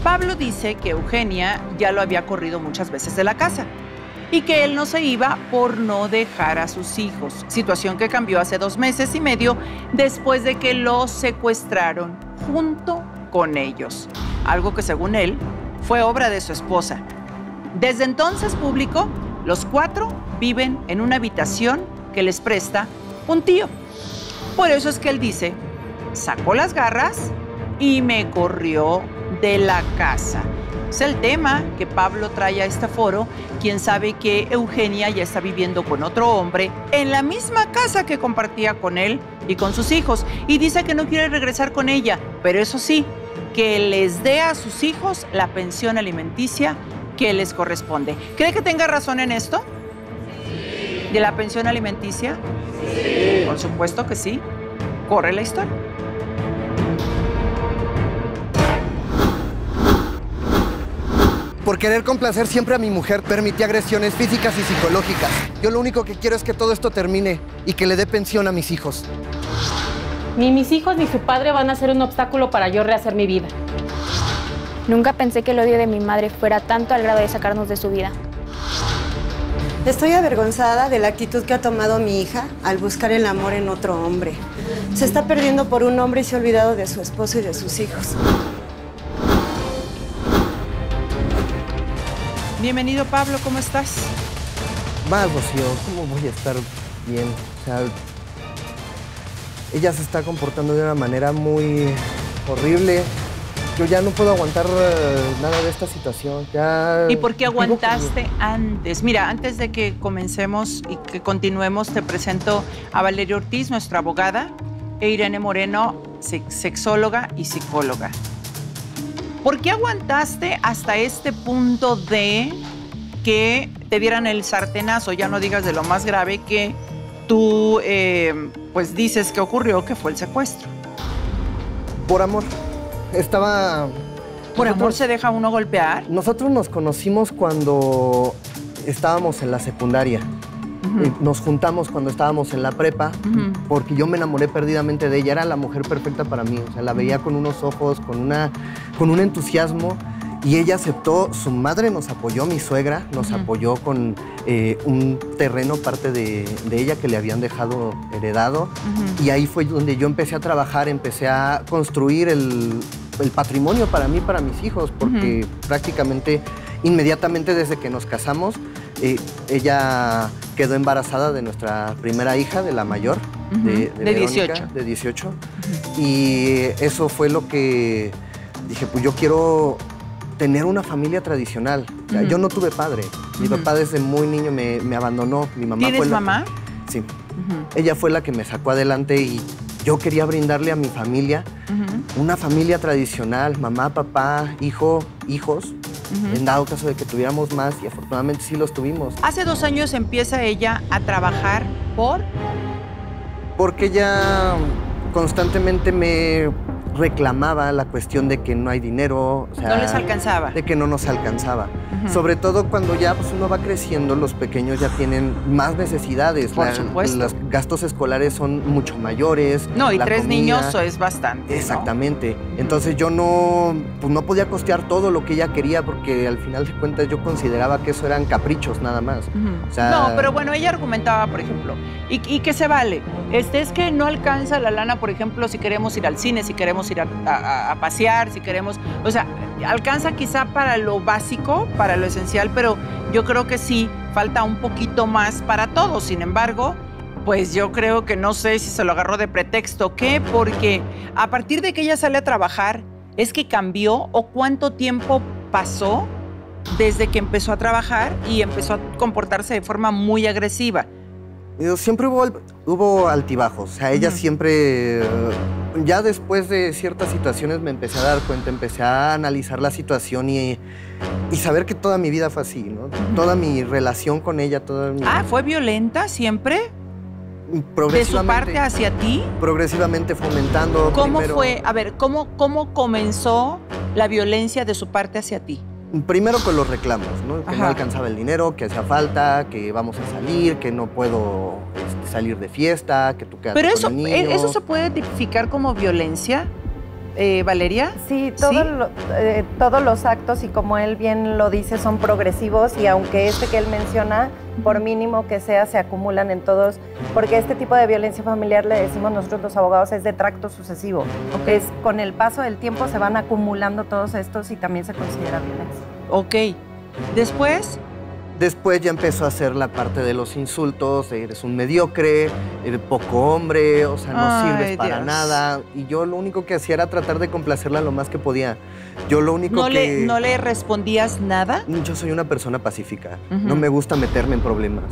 Pablo dice que Eugenia ya lo había corrido muchas veces de la casa y que él no se iba por no dejar a sus hijos, situación que cambió hace 2 meses y medio después de que los secuestraron junto con ellos, algo que según él fue obra de su esposa. Desde entonces, público, los 4 viven en una habitación que les presta un tío. Por eso es que él dice, sacó las garras y me corrió de la casa. Es el tema que Pablo trae a este foro, quien sabe que Eugenia ya está viviendo con otro hombre en la misma casa que compartía con él y con sus hijos, y dice que no quiere regresar con ella, pero eso sí, que les dé a sus hijos la pensión alimenticia que les corresponde. ¿Cree que tenga razón en esto? ¿De la pensión alimenticia? Sí. Por supuesto que sí. Corre la historia. Por querer complacer siempre a mi mujer, permití agresiones físicas y psicológicas. Yo lo único que quiero es que todo esto termine y que le dé pensión a mis hijos. Ni mis hijos ni su padre van a ser un obstáculo para yo rehacer mi vida. Nunca pensé que el odio de mi madre fuera tanto al grado de sacarnos de su vida. Estoy avergonzada de la actitud que ha tomado mi hija al buscar el amor en otro hombre. Se está perdiendo por un hombre y se ha olvidado de su esposo y de sus hijos. Bienvenido, Pablo, ¿cómo estás? Más, Rocío, ¿cómo voy a estar bien? O sea, ella se está comportando de una manera muy horrible. Yo ya no puedo aguantar nada de esta situación. Ya... ¿Y por qué aguantaste antes? Mira, antes de que comencemos y que continuemos, te presento a Valeria Ortiz, nuestra abogada, e Irene Moreno, sexóloga y psicóloga. ¿Por qué aguantaste hasta este punto de que te dieran el sartenazo? Ya no digas de lo más grave que tú, pues dices que ocurrió, que fue el secuestro. Por amor. Estaba... ¿Por amor se deja uno golpear? Nosotros nos conocimos cuando estábamos en la secundaria. Nos juntamos cuando estábamos en la prepa, porque yo me enamoré perdidamente de ella. Era la mujer perfecta para mí. O sea, la veía con unos ojos, con un entusiasmo, y ella aceptó. Su madre nos apoyó, mi suegra nos apoyó con un terreno, parte de ella, que le habían dejado heredado. Y ahí fue donde yo empecé a trabajar, empecé a construir el patrimonio para mí, para mis hijos, porque prácticamente, inmediatamente desde que nos casamos, ella quedó embarazada de nuestra primera hija, de la mayor, de Verónica, 18. De 18. Y eso fue lo que dije, pues yo quiero tener una familia tradicional. O sea, yo no tuve padre. Mi papá desde muy niño me abandonó. Mi mamá ¿Tienes mamá? Sí. Ella fue la que me sacó adelante y yo quería brindarle a mi familia una familia tradicional, mamá, papá, hijo, hijos. En dado caso de que tuviéramos más, y afortunadamente sí los tuvimos. Hace 2 años empieza ella a trabajar porque ella constantemente me reclamaba la cuestión de que no hay dinero. O sea, no les alcanzaba. De que no nos alcanzaba. Sobre todo cuando ya pues, uno va creciendo, los pequeños ya tienen más necesidades. Por supuesto. Los gastos escolares son mucho mayores. No, y 3 comida, niños es bastante. Exactamente. ¿No? Entonces yo no podía costear todo lo que ella quería, porque al final de cuentas yo consideraba que eso eran caprichos nada más. O sea, no, pero bueno, ella argumentaba, por ejemplo, y que se vale. Es que no alcanza la lana, por ejemplo, si queremos ir al cine, si queremos ir a pasear, si queremos... O sea, alcanza quizá para lo básico, para lo esencial, pero yo creo que sí, falta un poquito más para todos. Sin embargo, pues yo creo que no sé si se lo agarró de pretexto o qué, porque a partir de que ella sale a trabajar, ¿es que cambió o cuánto tiempo pasó desde que empezó a trabajar y empezó a comportarse de forma muy agresiva? Siempre hubo altibajos. O sea, ella siempre... ya después de ciertas situaciones me empecé a dar cuenta, empecé a analizar la situación y saber que toda mi vida fue así, ¿no? Toda mi relación con ella, toda mi... ¿Fue violenta siempre? Progresivamente. ¿De su parte hacia ti? Progresivamente fomentando. ¿Cómo primero, fue? A ver, ¿cómo comenzó la violencia de su parte hacia ti? Primero con los reclamos, ¿no? Que no alcanzaba el dinero, que hacía falta, que vamos a salir, que no puedo salir de fiesta, que tú quedas con el niño. ¿Pero eso se puede tipificar como violencia? Valeria. Sí, todos los actos, y como él bien lo dice, son progresivos, y aunque que él menciona, por mínimo que sea, se acumulan en todos, porque este tipo de violencia familiar, le decimos nosotros los abogados, es de tracto sucesivo. Es con el paso del tiempo se van acumulando todos estos y también se considera violencia. Ok. ¿Después? Después ya empezó a hacer la parte de los insultos, eres un mediocre, eres poco hombre, o sea, no sirves para nada. Y yo lo único que hacía era tratar de complacerla lo más que podía. Yo lo único ¿No le respondías nada? Yo soy una persona pacífica, no me gusta meterme en problemas.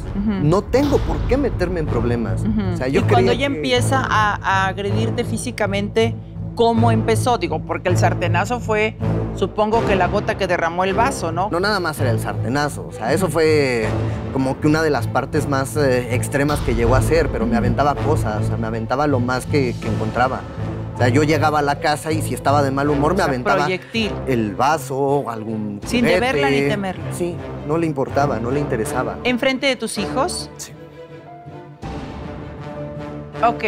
No tengo por qué meterme en problemas. O sea, yo y cuando ella empieza a agredirte físicamente, ¿cómo empezó? Digo, porque el sartenazo fue, supongo que la gota que derramó el vaso, ¿no? No nada más era el sartenazo, o sea, eso fue como que una de las partes más extremas que llegó a hacer, pero me aventaba cosas, o sea, me aventaba lo más que encontraba. O sea, yo llegaba a la casa y si estaba de mal humor, me aventaba el vaso, algún juguete. Sin deberla ni temerla. Sí, no le importaba, no le interesaba. ¿Enfrente de tus hijos? Sí. Ok.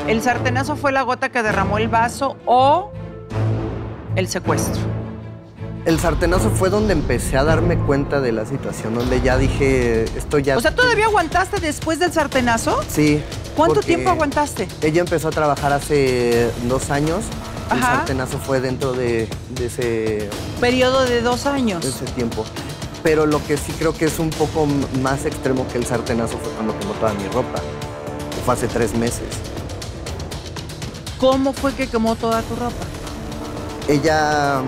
¿El sartenazo fue la gota que derramó el vaso o el secuestro? El sartenazo fue donde empecé a darme cuenta de la situación, donde ya dije, esto ya... O sea, ¿todavía aguantaste después del sartenazo? Sí. ¿Cuánto tiempo aguantaste? Ella empezó a trabajar hace 2 años. El sartenazo fue dentro de ese... Periodo de 2 años. De ese tiempo. Pero lo que sí creo que es un poco más extremo que el sartenazo fue cuando quemó toda mi ropa. Fue hace 3 meses. ¿Cómo fue que quemó toda tu ropa? Ella,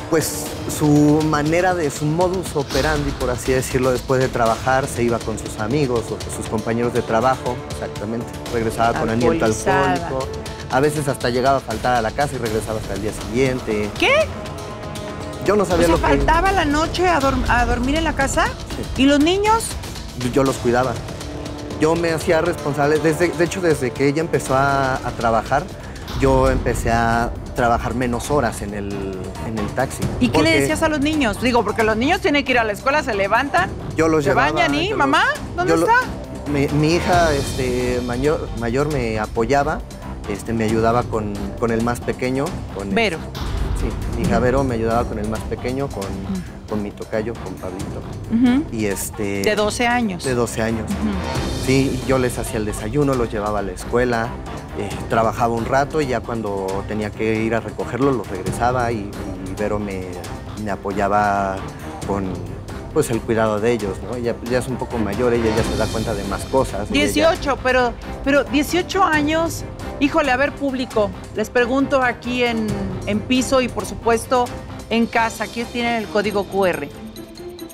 pues su manera su modus operandi, por así decirlo, después de trabajar, se iba con sus amigos o con sus compañeros de trabajo, exactamente. Regresaba con aliento alcohólico. A veces hasta llegaba a faltar a la casa y regresaba hasta el día siguiente. ¿Qué? Yo no sabía lo que... ¿faltaba la noche a dormir en la casa? Sí. ¿Y los niños? Yo los cuidaba. Yo me hacía responsable, de hecho desde que ella empezó a trabajar, yo empecé a trabajar menos horas en el taxi. ¿Y qué le decías a los niños? Digo, porque los niños tienen que ir a la escuela, se levantan, se bañan y, mamá, ¿dónde está? Mi hija mayor me apoyaba, me ayudaba con el más pequeño. Vero. Sí, mi hija Vero me ayudaba con el más pequeño, con mi tocayo, con Pablito. Y ¿De 12 años? De 12 años. Sí, yo les hacía el desayuno, los llevaba a la escuela, trabajaba un rato y ya cuando tenía que ir a recogerlos, los regresaba y Vero me apoyaba con pues el cuidado de ellos, ¿no? Ella ya es un poco mayor, ella ya se da cuenta de más cosas. 18, pero 18 años, híjole, a ver, público, les pregunto aquí en piso y por supuesto en casa, aquí tienen el código QR.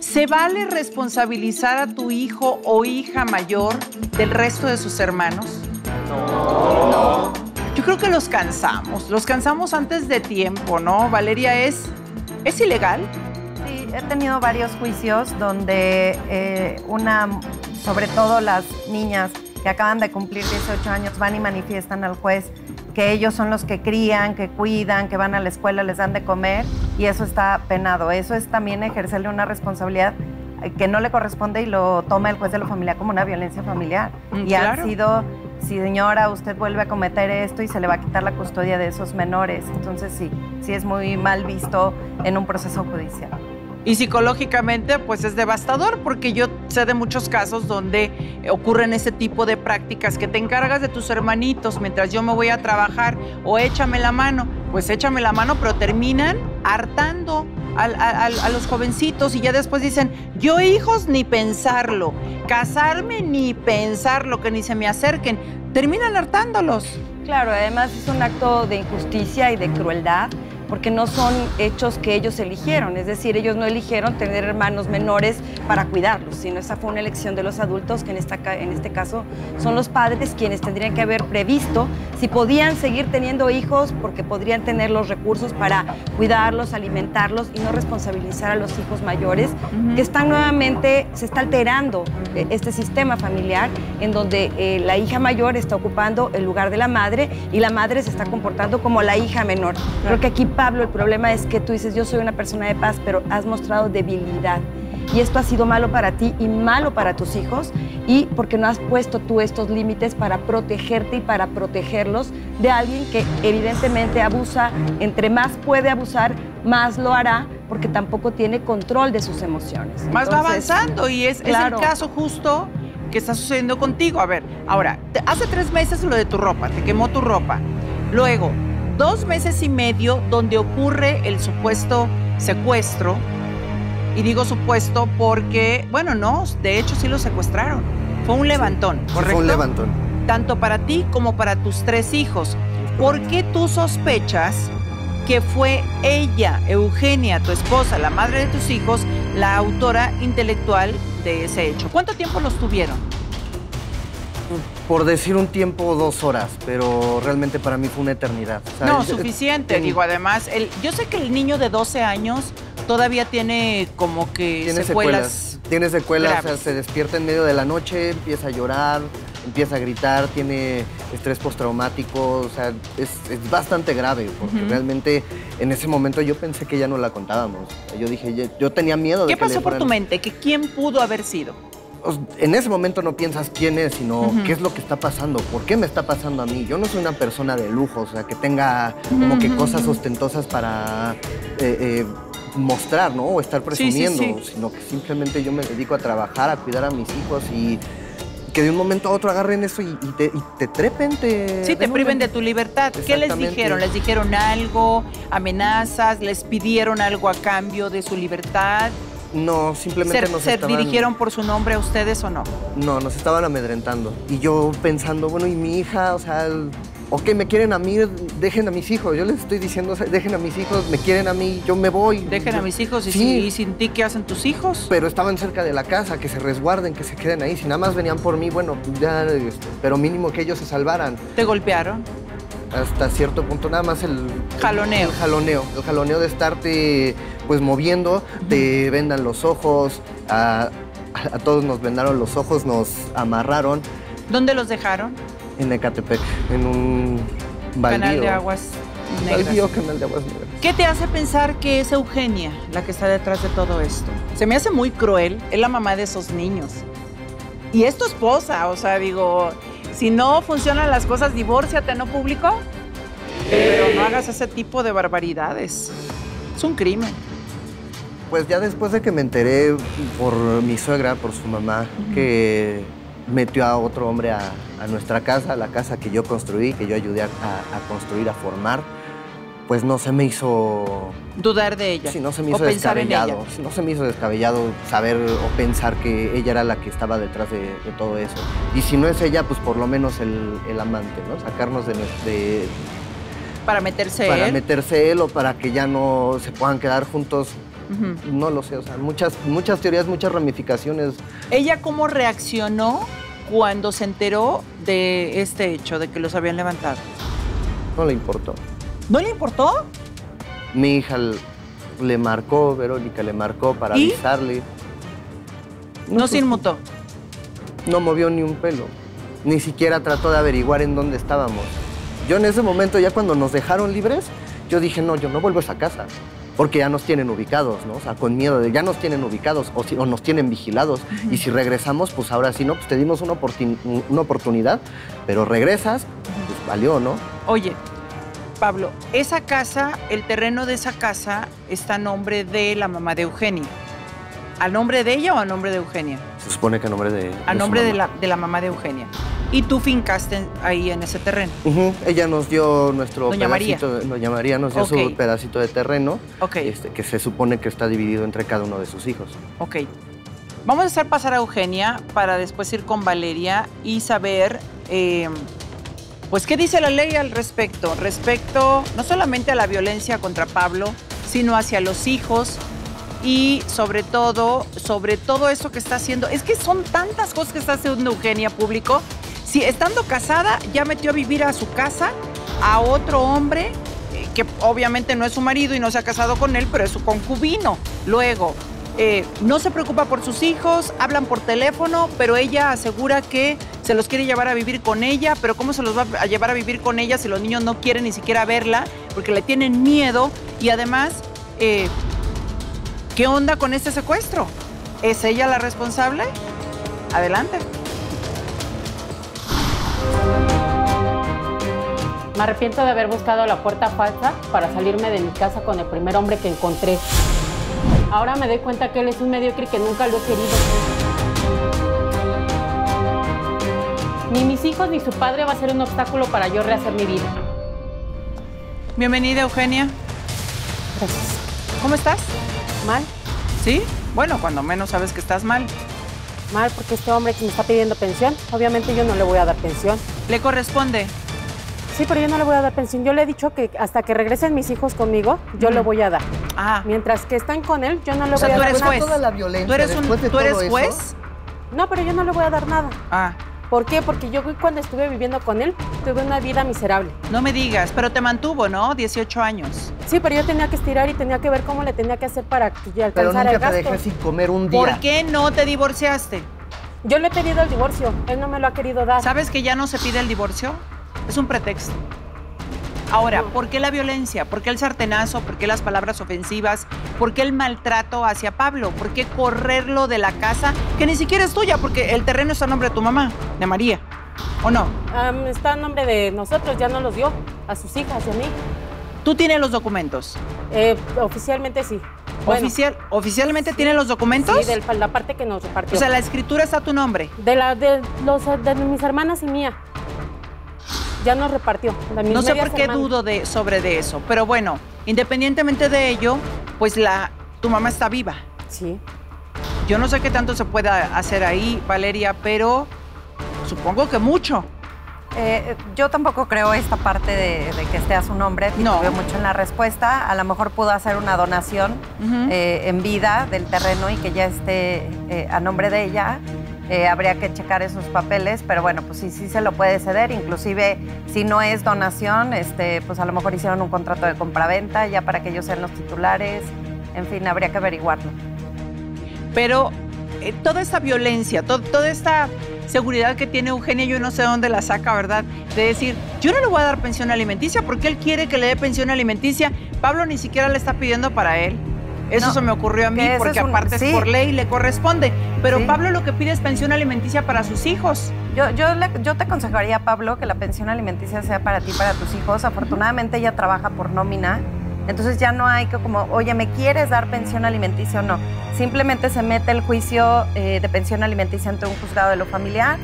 ¿Se vale responsabilizar a tu hijo o hija mayor del resto de sus hermanos? No. Yo creo que los cansamos antes de tiempo, ¿no? Valeria, ¿es ilegal? Sí, he tenido varios juicios donde sobre todo las niñas que acaban de cumplir 18 años van y manifiestan al juez que ellos son los que crían, que cuidan, que van a la escuela, les dan de comer, y eso está penado. Eso es también ejercerle una responsabilidad que no le corresponde y lo toma el juez de la familia como una violencia familiar. Y claro. Han sido, si señora, usted vuelve a cometer esto y se le va a quitar la custodia de esos menores. Entonces sí es muy mal visto en un proceso judicial. Y psicológicamente, pues es devastador, porque yo sé de muchos casos donde ocurren ese tipo de prácticas, que te encargas de tus hermanitos mientras yo me voy a trabajar, o échame la mano. Pues échame la mano, pero terminan hartando a los jovencitos y ya después dicen, yo hijos ni pensarlo, casarme ni pensarlo, que ni se me acerquen. Terminan hartándolos. Claro, además es un acto de injusticia y de crueldad, porque no son hechos que ellos eligieron, es decir, ellos no eligieron tener hermanos menores para cuidarlos, sino esa fue una elección de los adultos, que en este caso son los padres quienes tendrían que haber previsto si podían seguir teniendo hijos, porque podrían tener los recursos para cuidarlos, alimentarlos y no responsabilizar a los hijos mayores, que están nuevamente, se está alterando este sistema familiar en donde la hija mayor está ocupando el lugar de la madre y la madre se está comportando como la hija menor. Creo que aquí, Pablo, el problema es que tú dices, yo soy una persona de paz, pero has mostrado debilidad. y esto ha sido malo para ti y malo para tus hijos, y porque no has puesto tú estos límites para protegerte y para protegerlos de alguien que evidentemente abusa. Entre más puede abusar, más lo hará, porque tampoco tiene control de sus emociones. Más va avanzando y es el caso justo que está sucediendo contigo. A ver, ahora, hace 3 meses lo de tu ropa, te quemó tu ropa. Luego, 2 meses y medio donde ocurre el supuesto secuestro. Y digo supuesto porque, bueno, no, de hecho sí lo secuestraron. Fue un levantón, ¿correcto? Fue un levantón. Tanto para ti como para tus 3 hijos. ¿Por qué tú sospechas que fue ella, Eugenia, tu esposa, la madre de tus hijos, la autora intelectual de ese hecho? ¿Cuánto tiempo los tuvieron? Por decir un tiempo, 2 horas, pero realmente para mí fue una eternidad. O sea, no, suficiente. Digo, además, yo sé que el niño de 12 años todavía tiene como que secuelas. Tiene secuelas, graves. o sea, se despierta en medio de la noche, empieza a llorar, empieza a gritar, tiene estrés postraumático, o sea, es bastante grave, porque realmente en ese momento yo pensé que ya no la contábamos. Yo dije, yo tenía miedo de ¿Qué pasó por tu mente? ¿Que quién pudo haber sido? En ese momento no piensas quién es, sino qué es lo que está pasando, por qué me está pasando a mí. Yo no soy una persona de lujo, o sea, que tenga como que cosas ostentosas para mostrar, ¿no? O estar presumiendo, sino que simplemente yo me dedico a trabajar, a cuidar a mis hijos y que de un momento a otro agarren eso y te trepen, Sí, te priven de tu libertad. ¿Qué les dijeron? ¿Les dijeron algo? ¿Amenazas? ¿Les pidieron algo a cambio de su libertad? No, simplemente ¿Se dirigieron por su nombre a ustedes o no? No, nos estaban amedrentando. Y yo pensando, bueno, y mi hija, o sea, ok, me quieren a mí, dejen a mis hijos. Yo les estoy diciendo, o sea, dejen a mis hijos, me quieren a mí, yo me voy. Dejen a mis hijos y sin ti, ¿qué hacen tus hijos? Pero estaban cerca de la casa, que se resguarden, que se queden ahí. Si nada más venían por mí, bueno, ya, pero mínimo que ellos se salvaran. ¿Te golpearon? Hasta cierto punto, nada más el jaloneo. El jaloneo de estarte pues moviendo, te vendan los ojos, a todos nos vendaron los ojos, nos amarraron. ¿Dónde los dejaron? En Ecatepec, en un baldío. Canal de aguas negras. Baldío, canal de aguas negras. ¿Qué te hace pensar que es Eugenia la que está detrás de todo esto? Se me hace muy cruel, es la mamá de esos niños. Y es tu esposa, o sea, digo, si no funcionan las cosas, divórciate, ¿no, público? Pero no hagas ese tipo de barbaridades. Es un crimen. Pues ya después de que me enteré por mi suegra, por su mamá, que metió a otro hombre a nuestra casa, a la casa que yo construí, que yo ayudé a construir, a formar, pues no se me hizo... ¿Dudar de ella? Sí, no se me hizo descabellado. Sí, no se me hizo descabellado saber o pensar que ella era la que estaba detrás de todo eso. Y si no es ella, pues por lo menos el amante, ¿no? Sacarnos de ¿Para meterse para él? meterse él o para que ya no se puedan quedar juntos. No lo sé, o sea, muchas teorías, muchas ramificaciones. ¿Ella cómo reaccionó cuando se enteró de este hecho, de que los habían levantado? No le importó. ¿No le importó? Mi hija le marcó, Verónica le marcó para avisarle. No se inmutó. No movió ni un pelo. Ni siquiera trató de averiguar en dónde estábamos. Yo en ese momento, ya cuando nos dejaron libres, yo dije, no, yo no vuelvo a esa casa. Porque ya nos tienen ubicados, ¿no? O sea, con miedo de ya nos tienen ubicados o nos tienen vigilados. Y si regresamos, pues ahora sí, ¿no? Pues te dimos una oportunidad, pero regresas, pues valió, ¿no? Oye, Pablo, esa casa, el terreno de esa casa está a nombre de la mamá de Eugenia. ¿A nombre de ella o a nombre de Eugenia? Se supone que a nombre de A nombre su de mamá. la mamá de Eugenia. Y tú fincaste ahí en ese terreno. Ella nos dio nuestro Doña María. pedacito, Doña María nos dio su pedacito de terreno, que se supone que está dividido entre cada uno de sus hijos. Ok. Vamos a hacer pasar a Eugenia para después ir con Valeria y saber, pues, qué dice la ley al respecto. Respecto no solamente a la violencia contra Pablo, sino hacia los hijos y sobre todo eso que está haciendo. Es que son tantas cosas que está haciendo Eugenia, público. Si estando casada, ya metió a vivir a su casa a otro hombre que obviamente no es su marido y no se ha casado con él, pero es su concubino. Luego, no se preocupa por sus hijos, hablan por teléfono, pero ella asegura que se los quiere llevar a vivir con ella, pero ¿cómo se los va a llevar a vivir con ella si los niños no quieren ni siquiera verla porque le tienen miedo? Y además, ¿qué onda con este secuestro? ¿Es ella la responsable? Adelante. Me arrepiento de haber buscado la puerta falsa para salirme de mi casa con el primer hombre que encontré. Ahora me doy cuenta que él es un mediocre y que nunca lo he querido. Ni mis hijos ni su padre va a ser un obstáculo para yo rehacer mi vida. Bienvenida, Eugenia. Gracias. ¿Cómo estás? Mal, ¿Sí? Bueno, cuando menos sabes que estás mal. mal porque este hombre que me está pidiendo pensión, obviamente yo no le voy a dar pensión. ¿Le corresponde? Sí, pero yo no le voy a dar pensión. Yo le he dicho que hasta que regresen mis hijos conmigo, yo le voy a dar. Ah, Mientras que están con él, yo no le o sea, voy a tú dar eres nada. juez. Toda la violencia, ¿Tú eres, después de ¿tú eres todo eso, juez? No, pero yo no le voy a dar nada. Ah, ¿Por qué? Porque yo cuando estuve viviendo con él, tuve una vida miserable. no me digas, pero te mantuvo, ¿no? 18 años. Sí, pero yo tenía que estirar y tenía que ver cómo le tenía que hacer para que yo pero alcanzara el nunca te gasto. dejé sin comer un día. ¿Por qué no te divorciaste? Yo le he pedido el divorcio, él no me lo ha querido dar. ¿Sabes que ya no se pide el divorcio? Es un pretexto. Ahora, ¿por qué la violencia? ¿Por qué el sartenazo? ¿Por qué las palabras ofensivas? ¿Por qué el maltrato hacia Pablo? ¿Por qué correrlo de la casa que ni siquiera es tuya? Porque el terreno está a nombre de tu mamá, de María. ¿O no? Está a nombre de nosotros, ya no los dio a sus hijas y a mí. ¿Tú tienes los documentos? Oficialmente sí. Bueno, ¿Oficialmente tienes los documentos? sí, de la parte que nos repartió. O sea, la escritura está a tu nombre. de mis hermanas y mía. Ya nos repartió. De mis No sé medias por qué hermanas. dudo sobre eso, pero bueno, independientemente de ello, pues tu mamá está viva. Sí. Yo no sé qué tanto se pueda hacer ahí, Valeria, pero supongo que mucho. Yo tampoco creo esta parte de que esté a su nombre. No. Veo mucho en la respuesta. A lo mejor pudo hacer una donación en vida del terreno y que ya esté a nombre de ella. Habría que checar esos papeles, pero bueno, pues sí se lo puede ceder. Inclusive, si no es donación, pues a lo mejor hicieron un contrato de compraventa ya para que ellos sean los titulares. En fin, habría que averiguarlo. Pero toda esta violencia, toda esta seguridad que tiene Eugenia, yo no sé dónde la saca, ¿verdad? De decir, yo no le voy a dar pensión alimenticia porque él quiere que le dé pensión alimenticia. Pablo ni siquiera le está pidiendo para él. Eso No, se me ocurrió a mí que ese porque es aparte sí. es por ley, le corresponde. Pero Sí. Pablo lo que pide es pensión alimenticia para sus hijos. Yo te aconsejaría, Pablo, que la pensión alimenticia sea para ti, para tus hijos. Afortunadamente ella trabaja por nómina, entonces ya no hay que como, oye, ¿me quieres dar pensión alimenticia o no? Simplemente se mete el juicio de pensión alimenticia ante un juzgado de lo familiar,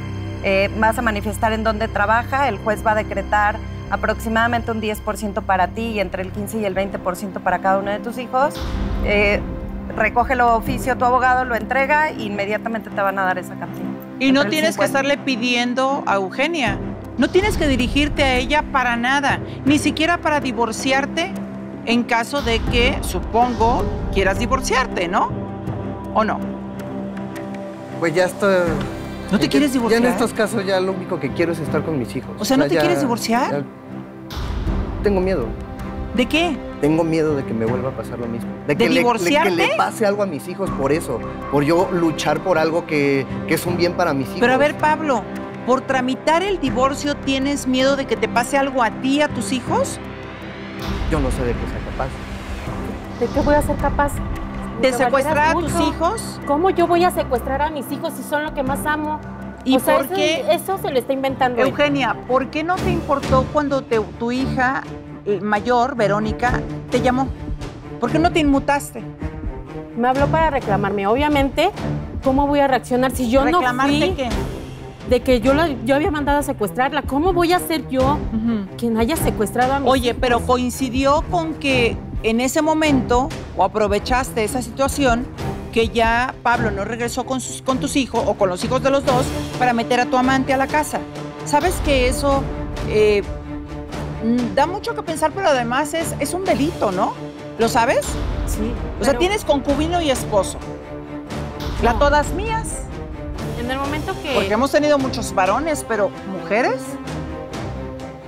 vas a manifestar en dónde trabaja, el juez va a decretar aproximadamente un 10% para ti y entre el 15 y el 20% para cada uno de tus hijos. Recoge el oficio tu abogado, lo entrega e inmediatamente te van a dar esa cantidad. Y no Entre el tienes que 50. estarle pidiendo a Eugenia. No tienes que dirigirte a ella para nada, ni siquiera para divorciarte en caso de que, supongo, quieras divorciarte, ¿no? ¿O no? Pues ya está. ¿No te quieres divorciar? Ya en estos casos ya lo único que quiero es estar con mis hijos. O sea, ¿no te ya- quieres divorciar? ya- Tengo miedo. ¿De qué? Tengo miedo de que me vuelva a pasar lo mismo. ¿De que divorciarte? que le pase algo a mis hijos por eso. Por yo luchar por algo que es un bien para mis hijos. Pero a ver, Pablo, ¿por tramitar el divorcio tienes miedo de que te pase algo a ti y a tus hijos? Yo no sé de qué sea capaz. ¿De qué voy a ser capaz? ¿De Me secuestrar a valeras tus mucho. hijos? ¿Cómo yo voy a secuestrar a mis hijos si son lo que más amo? ¿Y O sea, por qué? Eso se le está inventando. él. Eugenia, ¿por qué no te importó cuando tu hija mayor, Verónica, te llamó? ¿Por qué no te inmutaste? Me habló para reclamarme. Obviamente, ¿cómo voy a reaccionar si yo no ¿Reclamarte fui qué? de que yo había mandado a secuestrarla? ¿Cómo voy a ser yo quien haya secuestrado a mis Oye, hijos? pero coincidió con que en ese momento, o aprovechaste esa situación, que ya Pablo no regresó con tus hijos o con los hijos de los dos para meter a tu amante a la casa. ¿Sabes que eso da mucho que pensar, pero además es un delito, ¿no? ¿Lo sabes? Sí. O sea, pero tienes concubino y esposo. La No. todas mías. En el momento que... Porque hemos tenido muchos varones, pero ¿mujeres?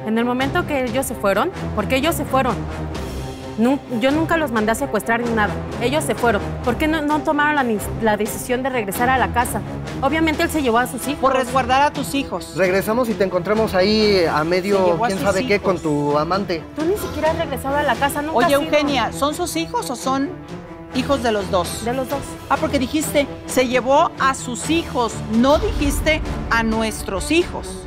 En el momento que ellos se fueron, porque ellos se fueron. Yo nunca los mandé a secuestrar ni nada. Ellos se fueron. ¿Por qué no tomaron la decisión de regresar a la casa? Obviamente él se llevó a sus hijos. Por resguardar a tus hijos. Regresamos y te encontramos ahí a Se medio, llevó a quién sus sabe qué, hijos. con tu amante. Tú ni siquiera has regresado a la casa, nunca Oye, has ido. Eugenia, ¿son sus hijos o son hijos de los dos. De los dos. Ah, porque dijiste, se llevó a sus hijos, no dijiste a nuestros hijos.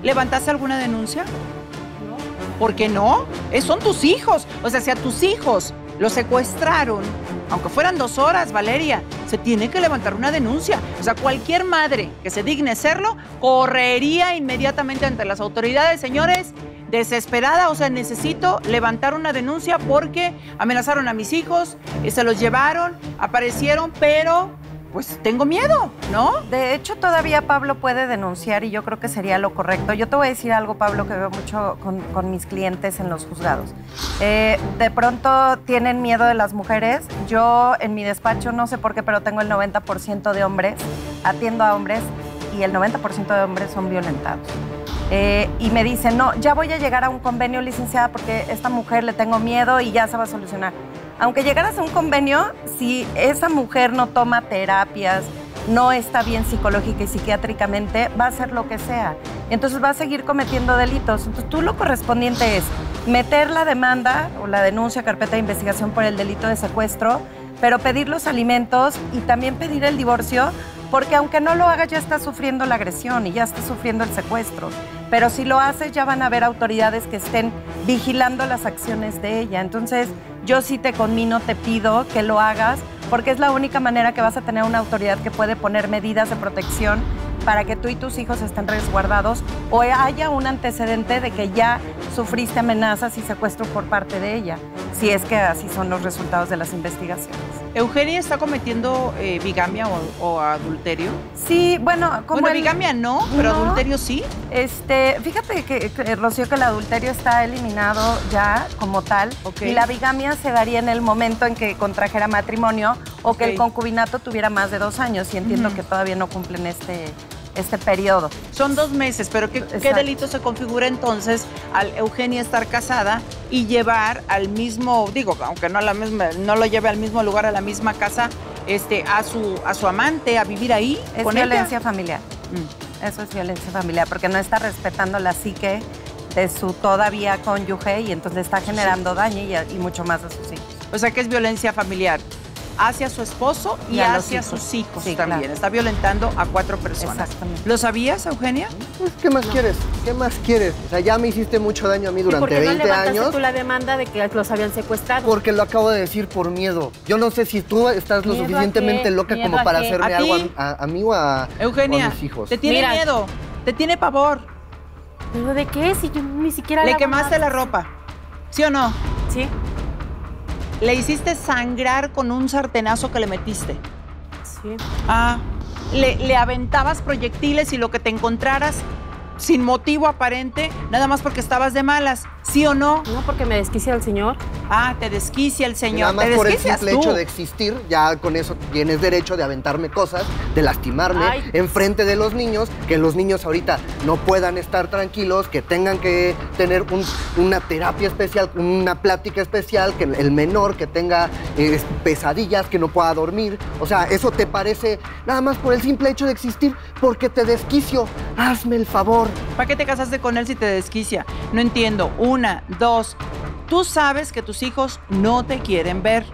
¿Levantaste alguna denuncia? No. ¿Por qué no? Son tus hijos. O sea, si a tus hijos los secuestraron, aunque fueran 2 horas, Valeria, se tiene que levantar una denuncia. O sea, cualquier madre que se digne hacerlo, correría inmediatamente ante las autoridades. Señores, desesperada, o sea, necesito levantar una denuncia porque amenazaron a mis hijos, se los llevaron, aparecieron, pero pues tengo miedo, ¿no? De hecho, todavía Pablo puede denunciar y yo creo que sería lo correcto. Yo te voy a decir algo, Pablo, que veo mucho con mis clientes en los juzgados. De pronto tienen miedo de las mujeres. Yo en mi despacho, no sé por qué, pero tengo el 90% de hombres, atiendo a hombres y el 90% de hombres son violentados. Y me dicen, no, ya voy a llegar a un convenio, licenciada, porque esta mujer le tengo miedo y ya se va a solucionar. Aunque llegaras a un convenio, si esa mujer no toma terapias, no está bien psicológica y psiquiátricamente, va a hacer lo que sea. Entonces va a seguir cometiendo delitos. Entonces tú lo correspondiente es meter la demanda o la denuncia, carpeta de investigación por el delito de secuestro, pero pedir los alimentos y también pedir el divorcio, porque aunque no lo hagas ya estás sufriendo la agresión y ya estás sufriendo el secuestro. Pero si lo haces ya van a haber autoridades que estén vigilando las acciones de ella. Entonces yo sí te conmino, te pido que lo hagas, porque es la única manera que vas a tener una autoridad que puede poner medidas de protección para que tú y tus hijos estén resguardados o haya un antecedente de que ya sufriste amenazas y secuestro por parte de ella, si es que así son los resultados de las investigaciones. ¿Eugenia está cometiendo bigamia o adulterio? Sí, bueno, como bigamia no, pero no, adulterio sí. Fíjate que, Rocío, que el adulterio está eliminado ya como tal, y la bigamia se daría en el momento en que contrajera matrimonio o que el concubinato tuviera más de 2 años, y entiendo que todavía no cumplen este periodo. Son 2 meses, pero ¿qué delito se configura entonces al Eugenia estar casada y llevar al mismo, digo, aunque no lo lleve al mismo lugar, a la misma casa, a su amante, a vivir ahí? Es con violencia familiar. Eso es violencia familiar, porque no está respetando la psique de su todavía cónyuge y entonces está generando daño y mucho más a sus hijos. O sea que es violencia familiar hacia su esposo y hacia sus hijos también. Claro. Está violentando a 4 personas. Exactamente. ¿Lo sabías, Eugenia? Pues, ¿qué más quieres? ¿Qué más quieres? O sea, ya me hiciste mucho daño a mí durante 20 años. ¿Por qué no levantaste tú la demanda de que los habían secuestrado? Porque lo acabo de decir por miedo. Yo no sé si tú estás lo suficientemente loca como para hacerme algo a mí o a mis hijos. Te tiene miedo, te tiene pavor. ¿Pero de qué? Si yo ni siquiera le quemaste la ropa, ¿sí o no? Sí. Le hiciste sangrar con un sartenazo que le metiste. Sí. Ah, le aventabas proyectiles y lo que te encontraras sin motivo aparente, nada más porque estabas de malas, ¿sí o no? No, porque me desquicia el señor. Ah, te desquicia el señor. Nada más por el simple hecho de existir, ya con eso tienes derecho de aventarme cosas, de lastimarme enfrente de los niños, que los niños ahorita no puedan estar tranquilos, que tengan que tener una terapia especial, una plática especial, que el menor que tenga pesadillas, que no pueda dormir. O sea, eso te parece nada más por el simple hecho de existir, porque te desquicio. Hazme el favor. ¿Para qué te casaste con él si te desquicia? No entiendo. 1, 2. Tú sabes que tus hijos no te quieren ver.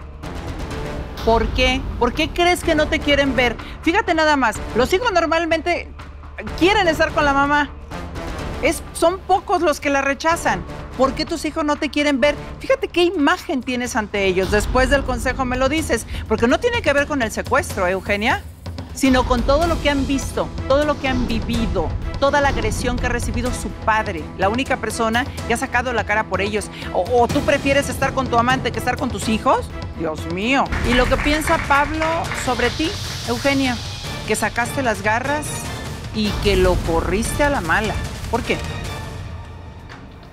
¿Por qué? ¿Por qué crees que no te quieren ver? Fíjate nada más. Los hijos normalmente quieren estar con la mamá. Son pocos los que la rechazan. ¿Por qué tus hijos no te quieren ver? Fíjate qué imagen tienes ante ellos. Después del consejo me lo dices. Porque no tiene que ver con el secuestro, Eugenia, sino con todo lo que han visto, todo lo que han vivido, toda la agresión que ha recibido su padre, la única persona que ha sacado la cara por ellos. ¿O tú prefieres estar con tu amante que estar con tus hijos? Dios mío. ¿Y lo que piensa Pablo sobre ti, Eugenia? Que sacaste las garras y que lo corriste a la mala. ¿Por qué?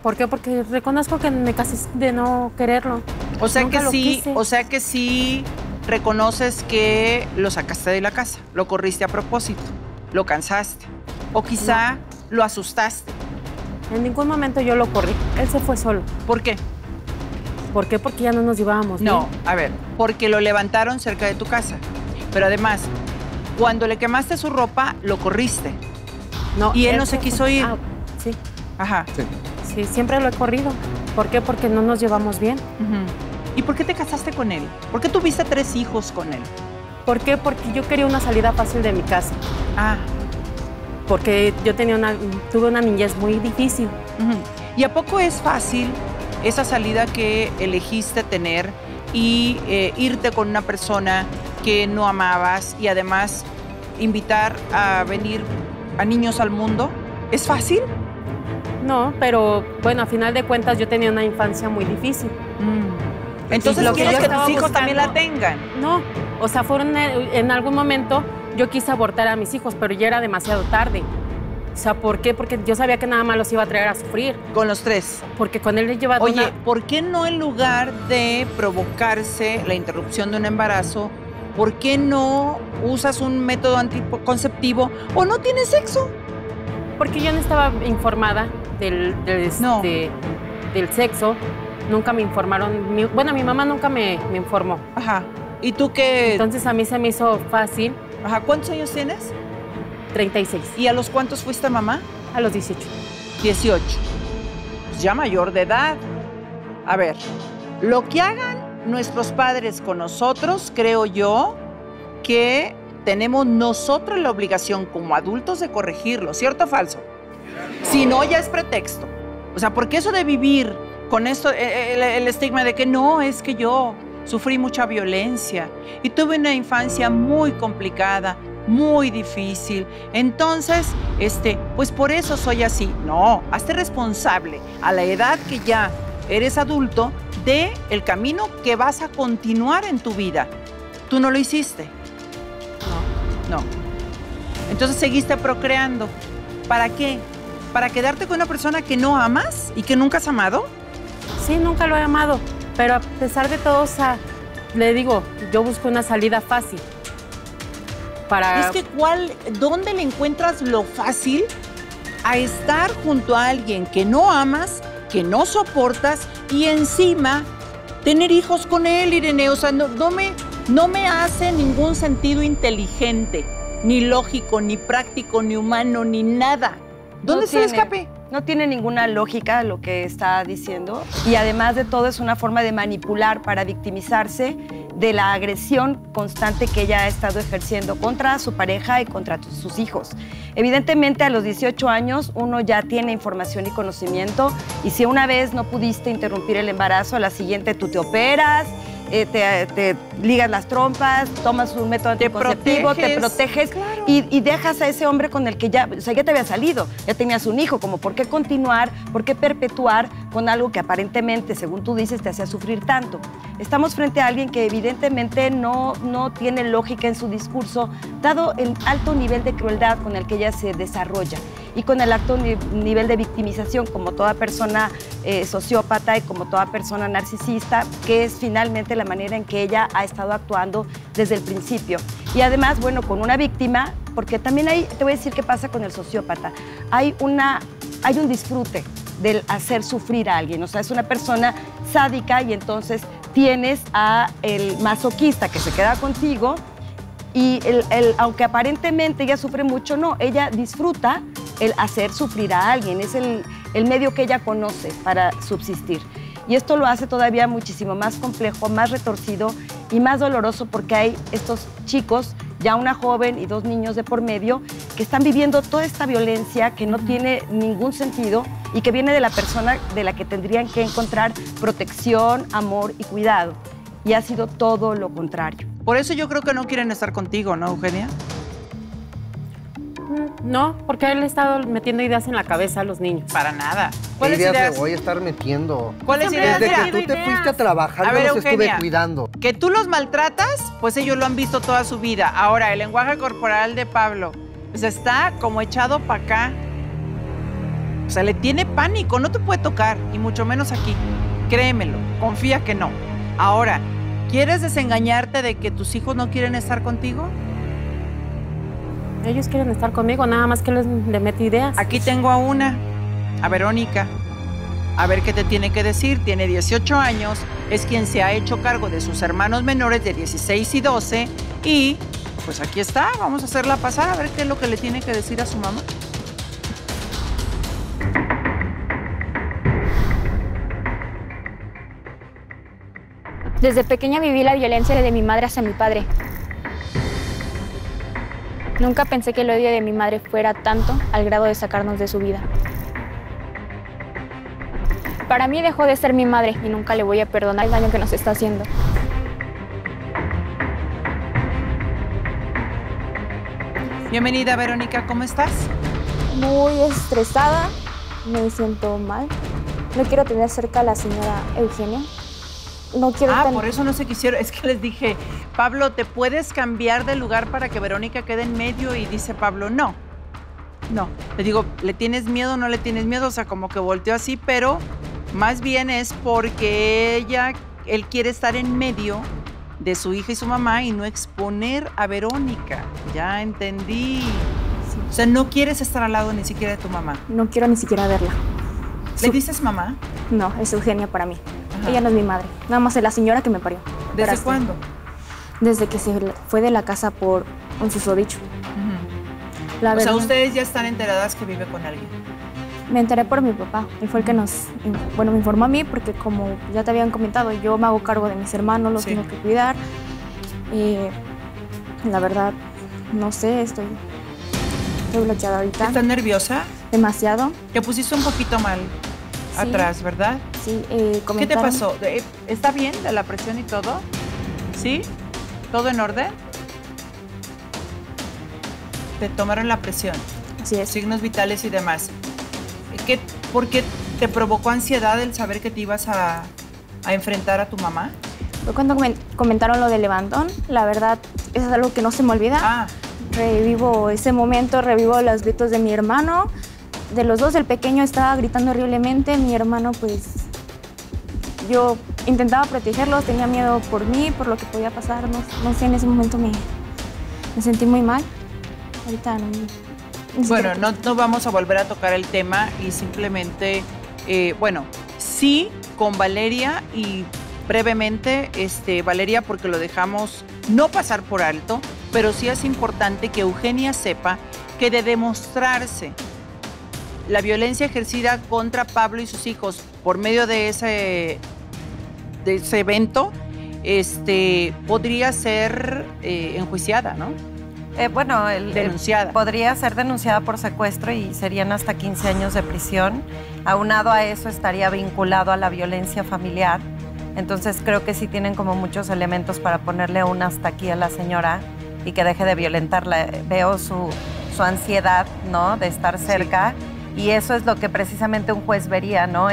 ¿Por qué? Porque reconozco que me casé de no quererlo. O sea que sí reconoces que lo sacaste de la casa, lo corriste a propósito, lo cansaste, o quizá lo asustaste. En ningún momento yo lo corrí, él se fue solo. ¿Por qué? ¿Por qué? Porque ya no nos llevábamos bien. No, a ver, porque lo levantaron cerca de tu casa, pero además, cuando le quemaste su ropa, lo corriste. No, y él no se quiso ir. Sí. Ajá. Sí, siempre lo he corrido. ¿Por qué? Porque no nos llevamos bien. ¿Y por qué te casaste con él? ¿Por qué tuviste 3 hijos con él? ¿Por qué? Porque yo quería una salida fácil de mi casa. Ah. Porque yo tuve una niñez muy difícil. ¿Y a poco es fácil esa salida que elegiste tener y irte con una persona que no amabas y además invitar a venir a niños al mundo? ¿Es fácil? No, pero bueno, a final de cuentas yo tenía una infancia muy difícil. Entonces, lo que ¿quieres yo que tus estaba hijos también la buscando- tengan? No, o sea, fueron en algún momento yo quise abortar a mis hijos, pero ya era demasiado tarde. O sea, ¿por qué? Porque yo sabía que nada más los iba a traer a sufrir. Con los 3. Porque con él lleva Oye, ¿por qué no en lugar de provocarse la interrupción de un embarazo, por qué no usas un método anticonceptivo o no tienes sexo? Porque yo no estaba informada del sexo. Nunca me informaron. Bueno, mi mamá nunca me informó. Ajá. ¿Y tú qué? Entonces a mí se me hizo fácil. Ajá. ¿Cuántos años tienes? 36. ¿Y a los cuántos fuiste mamá? A los 18. 18. Pues ya mayor de edad. A ver, lo que hagan nuestros padres con nosotros, creo yo que tenemos nosotros la obligación como adultos de corregirlo, ¿cierto o falso? Si no, ya es pretexto. O sea, porque eso de vivir con esto, el estigma de que no, es que yo sufrí mucha violencia y tuve una infancia muy complicada, muy difícil. Entonces, pues por eso soy así. No, hazte responsable a la edad que ya eres adulto de el camino que vas a continuar en tu vida. ¿Tú no lo hiciste? No. Entonces seguiste procreando. ¿Para qué? ¿Para quedarte con una persona que no amas y que nunca has amado? Sí, nunca lo he amado. Pero a pesar de todo, o sea, le digo, yo busco una salida fácil. Es que ¿dónde le encuentras lo fácil a estar junto a alguien que no amas, que no soportas y encima tener hijos con él, Irene? O sea, no me hace ningún sentido inteligente, ni lógico, ni práctico, ni humano, ni nada. ¿Dónde está el escape? No tiene ninguna lógica lo que está diciendo y además de todo es una forma de manipular para victimizarse de la agresión constante que ella ha estado ejerciendo contra su pareja y contra sus hijos. Evidentemente a los 18 años uno ya tiene información y conocimiento y si una vez no pudiste interrumpir el embarazo, a la siguiente tú te operas, te ligas las trompas, tomas un método anticonceptivo, te proteges claro. y dejas a ese hombre con el que ya te había salido, ya tenías un hijo, como por qué continuar, por qué perpetuar con algo que aparentemente, según tú dices, te hacía sufrir tanto. Estamos frente a alguien que evidentemente no tiene lógica en su discurso, dado el alto nivel de crueldad con el que ella se desarrolla y con el alto nivel de victimización, como toda persona sociópata y como toda persona narcisista, que es finalmente la manera en que ella ha estado actuando desde el principio. Y además, bueno, con una víctima, porque también te voy a decir qué pasa con el sociópata, hay un disfrute del hacer sufrir a alguien, o sea, es una persona sádica y entonces tienes a el masoquista que se queda contigo y aunque aparentemente ella sufre mucho, no, ella disfruta el hacer sufrir a alguien, es el medio que ella conoce para subsistir. Y esto lo hace todavía muchísimo más complejo, más retorcido y más doloroso porque hay estos chicos, ya una joven y 2 niños de por medio, que están viviendo toda esta violencia que no tiene ningún sentido y que viene de la persona de la que tendrían que encontrar protección, amor y cuidado. Y ha sido todo lo contrario. Por eso yo creo que no quieren estar contigo, ¿no, Eugenia? No, porque él ha estado metiendo ideas en la cabeza a los niños. Para nada. ¿Qué ¿Cuáles ideas ideas? le voy a estar metiendo? ¿Cuáles ideas? Desde que Mira, tú te fuiste a trabajar, A yo ver, los Eugenia, estuve cuidando. que tú los maltratas, pues ellos lo han visto toda su vida. Ahora, el lenguaje corporal de Pablo, pues está como echado para acá. O sea, le tiene pánico, no te puede tocar, y mucho menos aquí. Créemelo, confía que no. Ahora, ¿quieres desengañarte de que tus hijos no quieren estar contigo? Ellos quieren estar conmigo, nada más que le meto ideas. Aquí tengo a una, a Verónica. A ver qué te tiene que decir. Tiene 18 años, es quien se ha hecho cargo de sus hermanos menores de 16 y 12. Y pues aquí está, vamos a hacerla pasar a ver qué es lo que le tiene que decir a su mamá. Desde pequeña viví la violencia de mi madre hacia mi padre. Nunca pensé que el odio de mi madre fuera tanto al grado de sacarnos de su vida. Para mí dejó de ser mi madre y nunca le voy a perdonar el daño que nos está haciendo. Bienvenida, Verónica, ¿cómo estás? Muy estresada, me siento mal. No quiero tener cerca a la señora Eugenia. No quiero por eso no se quisieron. Es que les dije, Pablo, ¿te puedes cambiar de lugar para que Verónica quede en medio? Y dice Pablo, no. No. Le digo, ¿le tienes miedo o no le tienes miedo? O sea, como que volteó así, pero más bien es porque él quiere estar en medio de su hija y su mamá y no exponer a Verónica. Ya entendí. Sí. O sea, no quieres estar al lado ni siquiera de tu mamá. No quiero ni siquiera verla. ¿Le dices mamá? No, es Eugenia para mí. Ajá. Ella no es mi madre. Nada más es la señora que me parió. ¿Desde cuándo? Desde que se fue de la casa por un susodicho. O sea, ustedes ya están enteradas que vive con alguien. Me enteré por mi papá. Él fue el que me informó a mí porque como ya te habían comentado, yo me hago cargo de mis hermanos, los tengo que cuidar. La verdad, no sé, estoy bloqueada ahorita. ¿Estás nerviosa? Demasiado. Te pusiste un poquito mal atrás, ¿verdad? Sí, ¿Qué te pasó? ¿Está bien de la presión y todo? ¿Sí? ¿Todo en orden? Te tomaron la presión. Así es. Signos vitales y demás. ¿Por qué te provocó ansiedad el saber que te ibas a enfrentar a tu mamá? Fue cuando comentaron lo del levantón. La verdad, es algo que no se me olvida. Revivo ese momento, revivo los gritos de mi hermano. De los dos, el pequeño estaba gritando horriblemente. Mi hermano, pues, yo intentaba protegerlos, tenía miedo por mí, por lo que podía pasar. No sé, en ese momento me sentí muy mal. Ahorita no. Bueno, no vamos a volver a tocar el tema y simplemente, sí, con Valeria y brevemente, Valeria, porque lo dejamos no pasar por alto, pero sí es importante que Eugenia sepa que de demostrarse la violencia ejercida contra Pablo y sus hijos por medio de ese evento, podría ser enjuiciada, ¿no? Denunciada. Podría ser denunciada por secuestro y serían hasta 15 años de prisión. Aunado a eso estaría vinculado a la violencia familiar. Entonces creo que sí tienen como muchos elementos para ponerle un hasta aquí a la señora y que deje de violentarla. Veo su ansiedad, ¿no? De estar cerca. Sí. Y eso es lo que precisamente un juez vería, ¿no?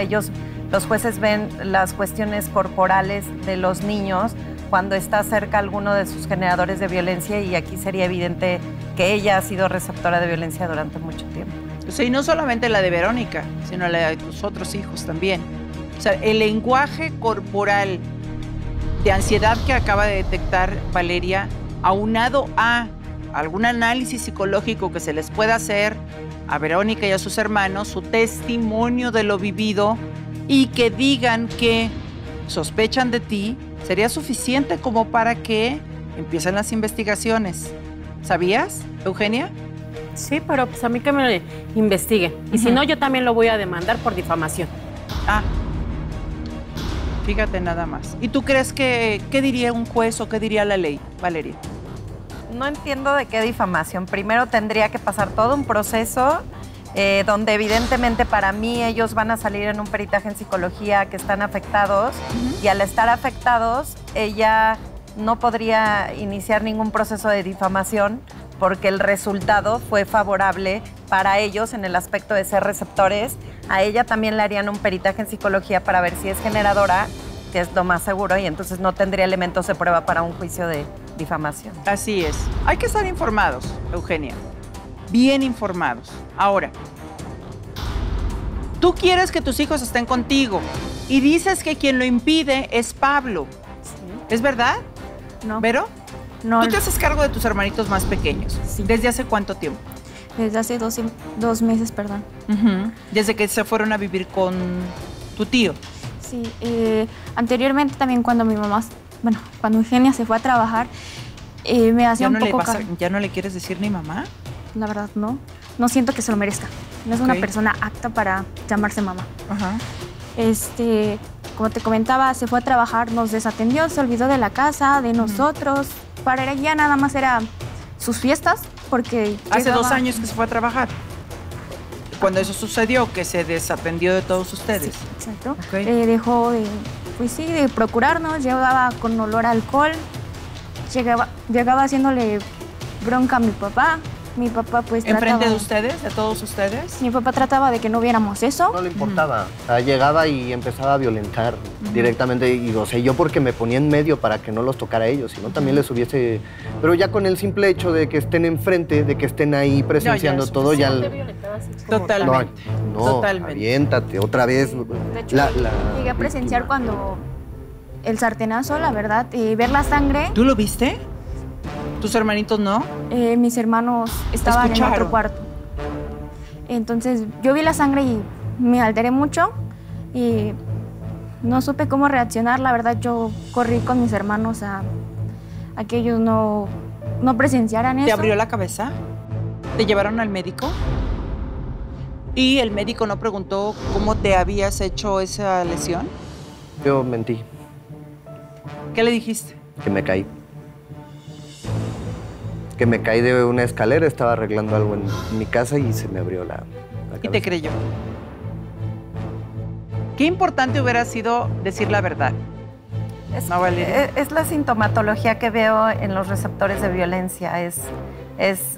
Los jueces ven las cuestiones corporales de los niños cuando está cerca alguno de sus generadores de violencia y aquí sería evidente que ella ha sido receptora de violencia durante mucho tiempo. Sí, y no solamente la de Verónica, sino la de tus otros hijos también. O sea, el lenguaje corporal de ansiedad que acaba de detectar Valeria, aunado a algún análisis psicológico que se les pueda hacer a Verónica y a sus hermanos, su testimonio de lo vivido y que digan que sospechan de ti, sería suficiente como para que empiecen las investigaciones. ¿Sabías, Eugenia? Sí, pero pues a mí que me investiguen. Y si no, yo también lo voy a demandar por difamación. Fíjate nada más. ¿Y tú crees qué diría un juez o qué diría la ley, Valeria? No entiendo de qué difamación. Primero tendría que pasar todo un proceso donde evidentemente para mí ellos van a salir en un peritaje en psicología que están afectados y al estar afectados ella no podría iniciar ningún proceso de difamación porque el resultado fue favorable para ellos en el aspecto de ser receptores. A ella también le harían un peritaje en psicología para ver si es generadora, que es lo más seguro, y entonces no tendría elementos de prueba para un juicio de difamación. Así es. Hay que estar informados, Eugenia. Bien informados. Ahora, tú quieres que tus hijos estén contigo y dices que quien lo impide es Pablo. Sí. ¿Es verdad? No. ¿Vero? No. Tú te haces cargo de tus hermanitos más pequeños. Sí. ¿Desde hace cuánto tiempo? Desde hace 2 meses, perdón. Desde que se fueron a vivir con tu tío. Sí. Anteriormente también cuando mi mamá, cuando Eugenia se fue a trabajar, me hacía un poco cargo. ¿Ya no le quieres decir ni mamá? La verdad, no. No siento que se lo merezca. No es una persona apta para llamarse mamá. como te comentaba, se fue a trabajar, nos desatendió, se olvidó de la casa, de nosotros. Para ella nada más era sus fiestas, porque hace 2 años que se fue a trabajar. Cuando eso sucedió, que se desatendió de todos ustedes. Sí, exacto. Okay. Dejó de, pues sí, de procurarnos, llegaba con olor a alcohol, llegaba haciéndole bronca a mi papá. Mi papá pues ¿Enfrente de ustedes, de todos ustedes? Mi papá trataba de que no viéramos eso. No le importaba. O sea, llegaba y empezaba a violentar directamente. Y, o sea, yo porque me ponía en medio para que no los tocara a ellos, sino también les hubiese... Pero ya con el simple hecho de que estén enfrente, de que estén ahí presenciando todo, ya... Totalmente. No, totalmente. aviéntate, otra vez. De hecho, llegué a presenciar cuando el sartenazo, la verdad, ver la sangre. ¿Tú lo viste? ¿Tus hermanitos no? Mis hermanos estaban en otro cuarto. Entonces, yo vi la sangre y me alteré mucho y no supe cómo reaccionar. La verdad, yo corrí con mis hermanos a que ellos no presenciaran eso. ¿Te abrió la cabeza? ¿Te llevaron al médico? ¿Y el médico no preguntó cómo te habías hecho esa lesión? Yo mentí. ¿Qué le dijiste? Que me caí. Que me caí de una escalera, estaba arreglando algo en mi casa y se me abrió la cabeza. Y te creyó. Qué importante hubiera sido decir la verdad. ¿No, Valeria? Es la sintomatología que veo en los receptores de violencia. Es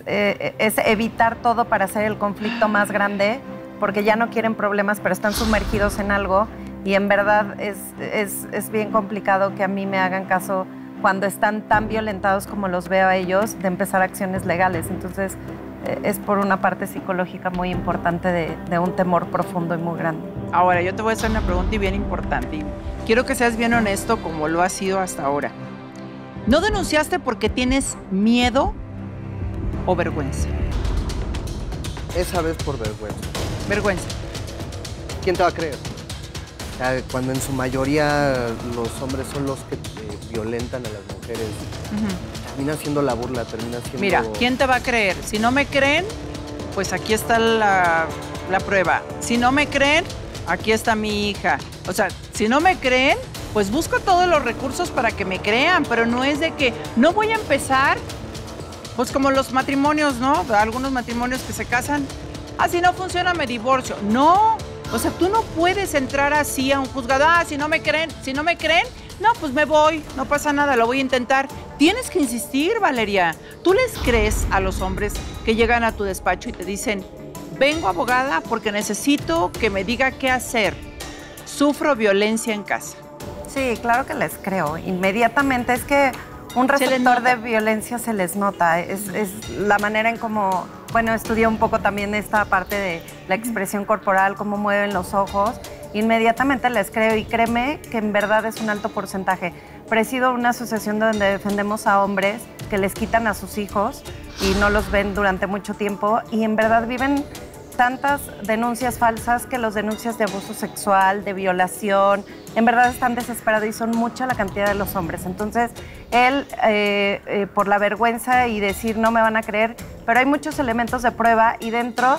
evitar todo para hacer el conflicto más grande, porque ya no quieren problemas, pero están sumergidos en algo. Y en verdad es bien complicado que a mí me hagan caso cuando están tan violentados como los veo a ellos, de empezar acciones legales. Entonces, es por una parte psicológica muy importante de un temor profundo y muy grande. Ahora, yo te voy a hacer una pregunta y bien importante. Quiero que seas bien honesto como lo has sido hasta ahora. ¿No denunciaste porque tienes miedo o vergüenza? Esa vez por vergüenza. Vergüenza. ¿Quién te va a creer? O sea, cuando en su mayoría los hombres son los que violentan a las mujeres, termina siendo la burla, termina siendo... Mira, ¿quién te va a creer? Si no me creen, pues aquí está la prueba. Si no me creen, aquí está mi hija. O sea, si no me creen, pues busco todos los recursos para que me crean, pero no es de que no voy a empezar, pues como los matrimonios, ¿no? Algunos matrimonios que se casan, si no funciona me divorcio. No, o sea, tú no puedes entrar así a un juzgado. Si no me creen, no, pues me voy, no pasa nada, lo voy a intentar. Tienes que insistir, Valeria. ¿Tú les crees a los hombres que llegan a tu despacho y te dicen, vengo abogada porque necesito que me diga qué hacer? Sufro violencia en casa. Sí, claro que les creo. Inmediatamente es que un receptor de violencia se les nota. Es la manera en cómo, bueno, estudié un poco también esta parte de la expresión corporal, cómo mueven los ojos. Inmediatamente les creo y créeme que en verdad es un alto porcentaje. Presido una asociación donde defendemos a hombres que les quitan a sus hijos y no los ven durante mucho tiempo y en verdad viven tantas denuncias falsas que los denuncias de abuso sexual, de violación, en verdad están desesperados y son mucha la cantidad de los hombres. Entonces, él, por la vergüenza y decir no me van a creer, pero hay muchos elementos de prueba y dentro,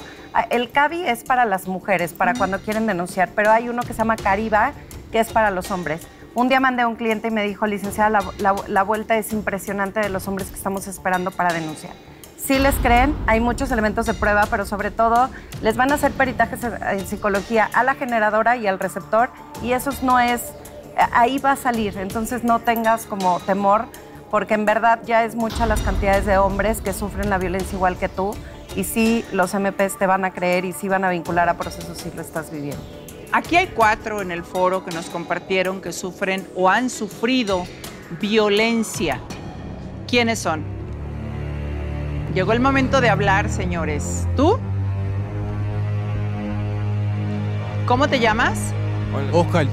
el CABI es para las mujeres, para cuando quieren denunciar, pero hay uno que se llama CARIBA, que es para los hombres. Un día mandé a un cliente y me dijo, licenciada, la vuelta es impresionante de los hombres que estamos esperando para denunciar. Sí les creen, hay muchos elementos de prueba, pero sobre todo les van a hacer peritajes en psicología a la generadora y al receptor y eso no es, ahí va a salir, entonces no tengas como temor porque en verdad ya es muchas las cantidades de hombres que sufren la violencia igual que tú y sí los MPs te van a creer y sí van a vincular a procesos si lo estás viviendo. Aquí hay 4 en el foro que nos compartieron que sufren o han sufrido violencia. ¿Quiénes son? Llegó el momento de hablar, señores. ¿Tú? ¿Cómo te llamas? Oscar.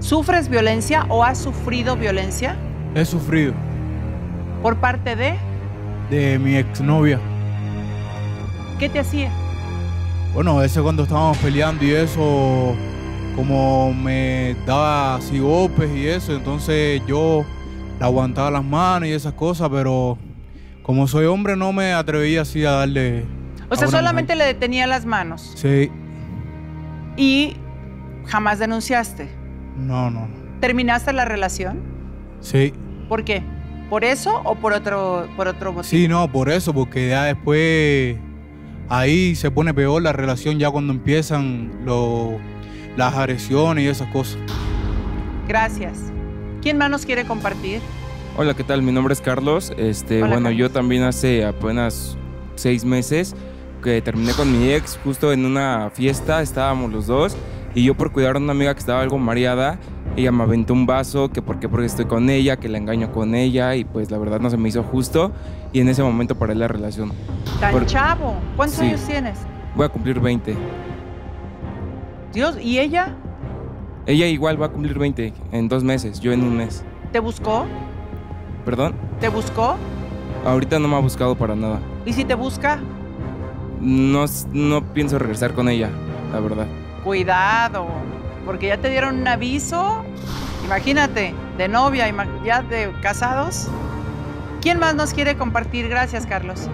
¿Sufres violencia o has sufrido violencia? He sufrido. ¿Por parte de? De mi exnovia. ¿Qué te hacía? Bueno, ese cuando estábamos peleando y eso, como me daba así golpes y eso, entonces yo le aguantaba las manos y esas cosas, pero como soy hombre no me atrevía así a darle... O sea, solamente le detenía las manos. Sí. ¿Y jamás denunciaste? No. ¿Terminaste la relación? Sí. ¿Por qué? ¿Por eso o por otro motivo? Sí, no, por eso, porque ya después ahí se pone peor la relación ya cuando empiezan las agresiones y esas cosas. Gracias. ¿Quién más nos quiere compartir? Hola, ¿qué tal? Mi nombre es Carlos. Hola, bueno, Carlos. yo también hace apenas 6 meses que terminé con mi ex, justo en una fiesta, estábamos los dos, y yo por cuidar a una amiga que estaba algo mareada, ella me aventó un vaso, que porque estoy con ella, que la engaño con ella, y pues la verdad no se me hizo justo, y en ese momento paré la relación. Tan chavo. ¿Cuántos Sí. años tienes? Voy a cumplir 20. Dios, ¿y ella Ella igual va a cumplir 20 en 2 meses, yo en un mes. te buscó? ¿Perdón? ¿Te buscó? Ahorita no me ha buscado para nada. ¿Y si te busca? No pienso regresar con ella, la verdad. Cuidado, porque ya te dieron un aviso. Imagínate, de novia, ya de casados. ¿Quién más nos quiere compartir? Gracias, Carlos.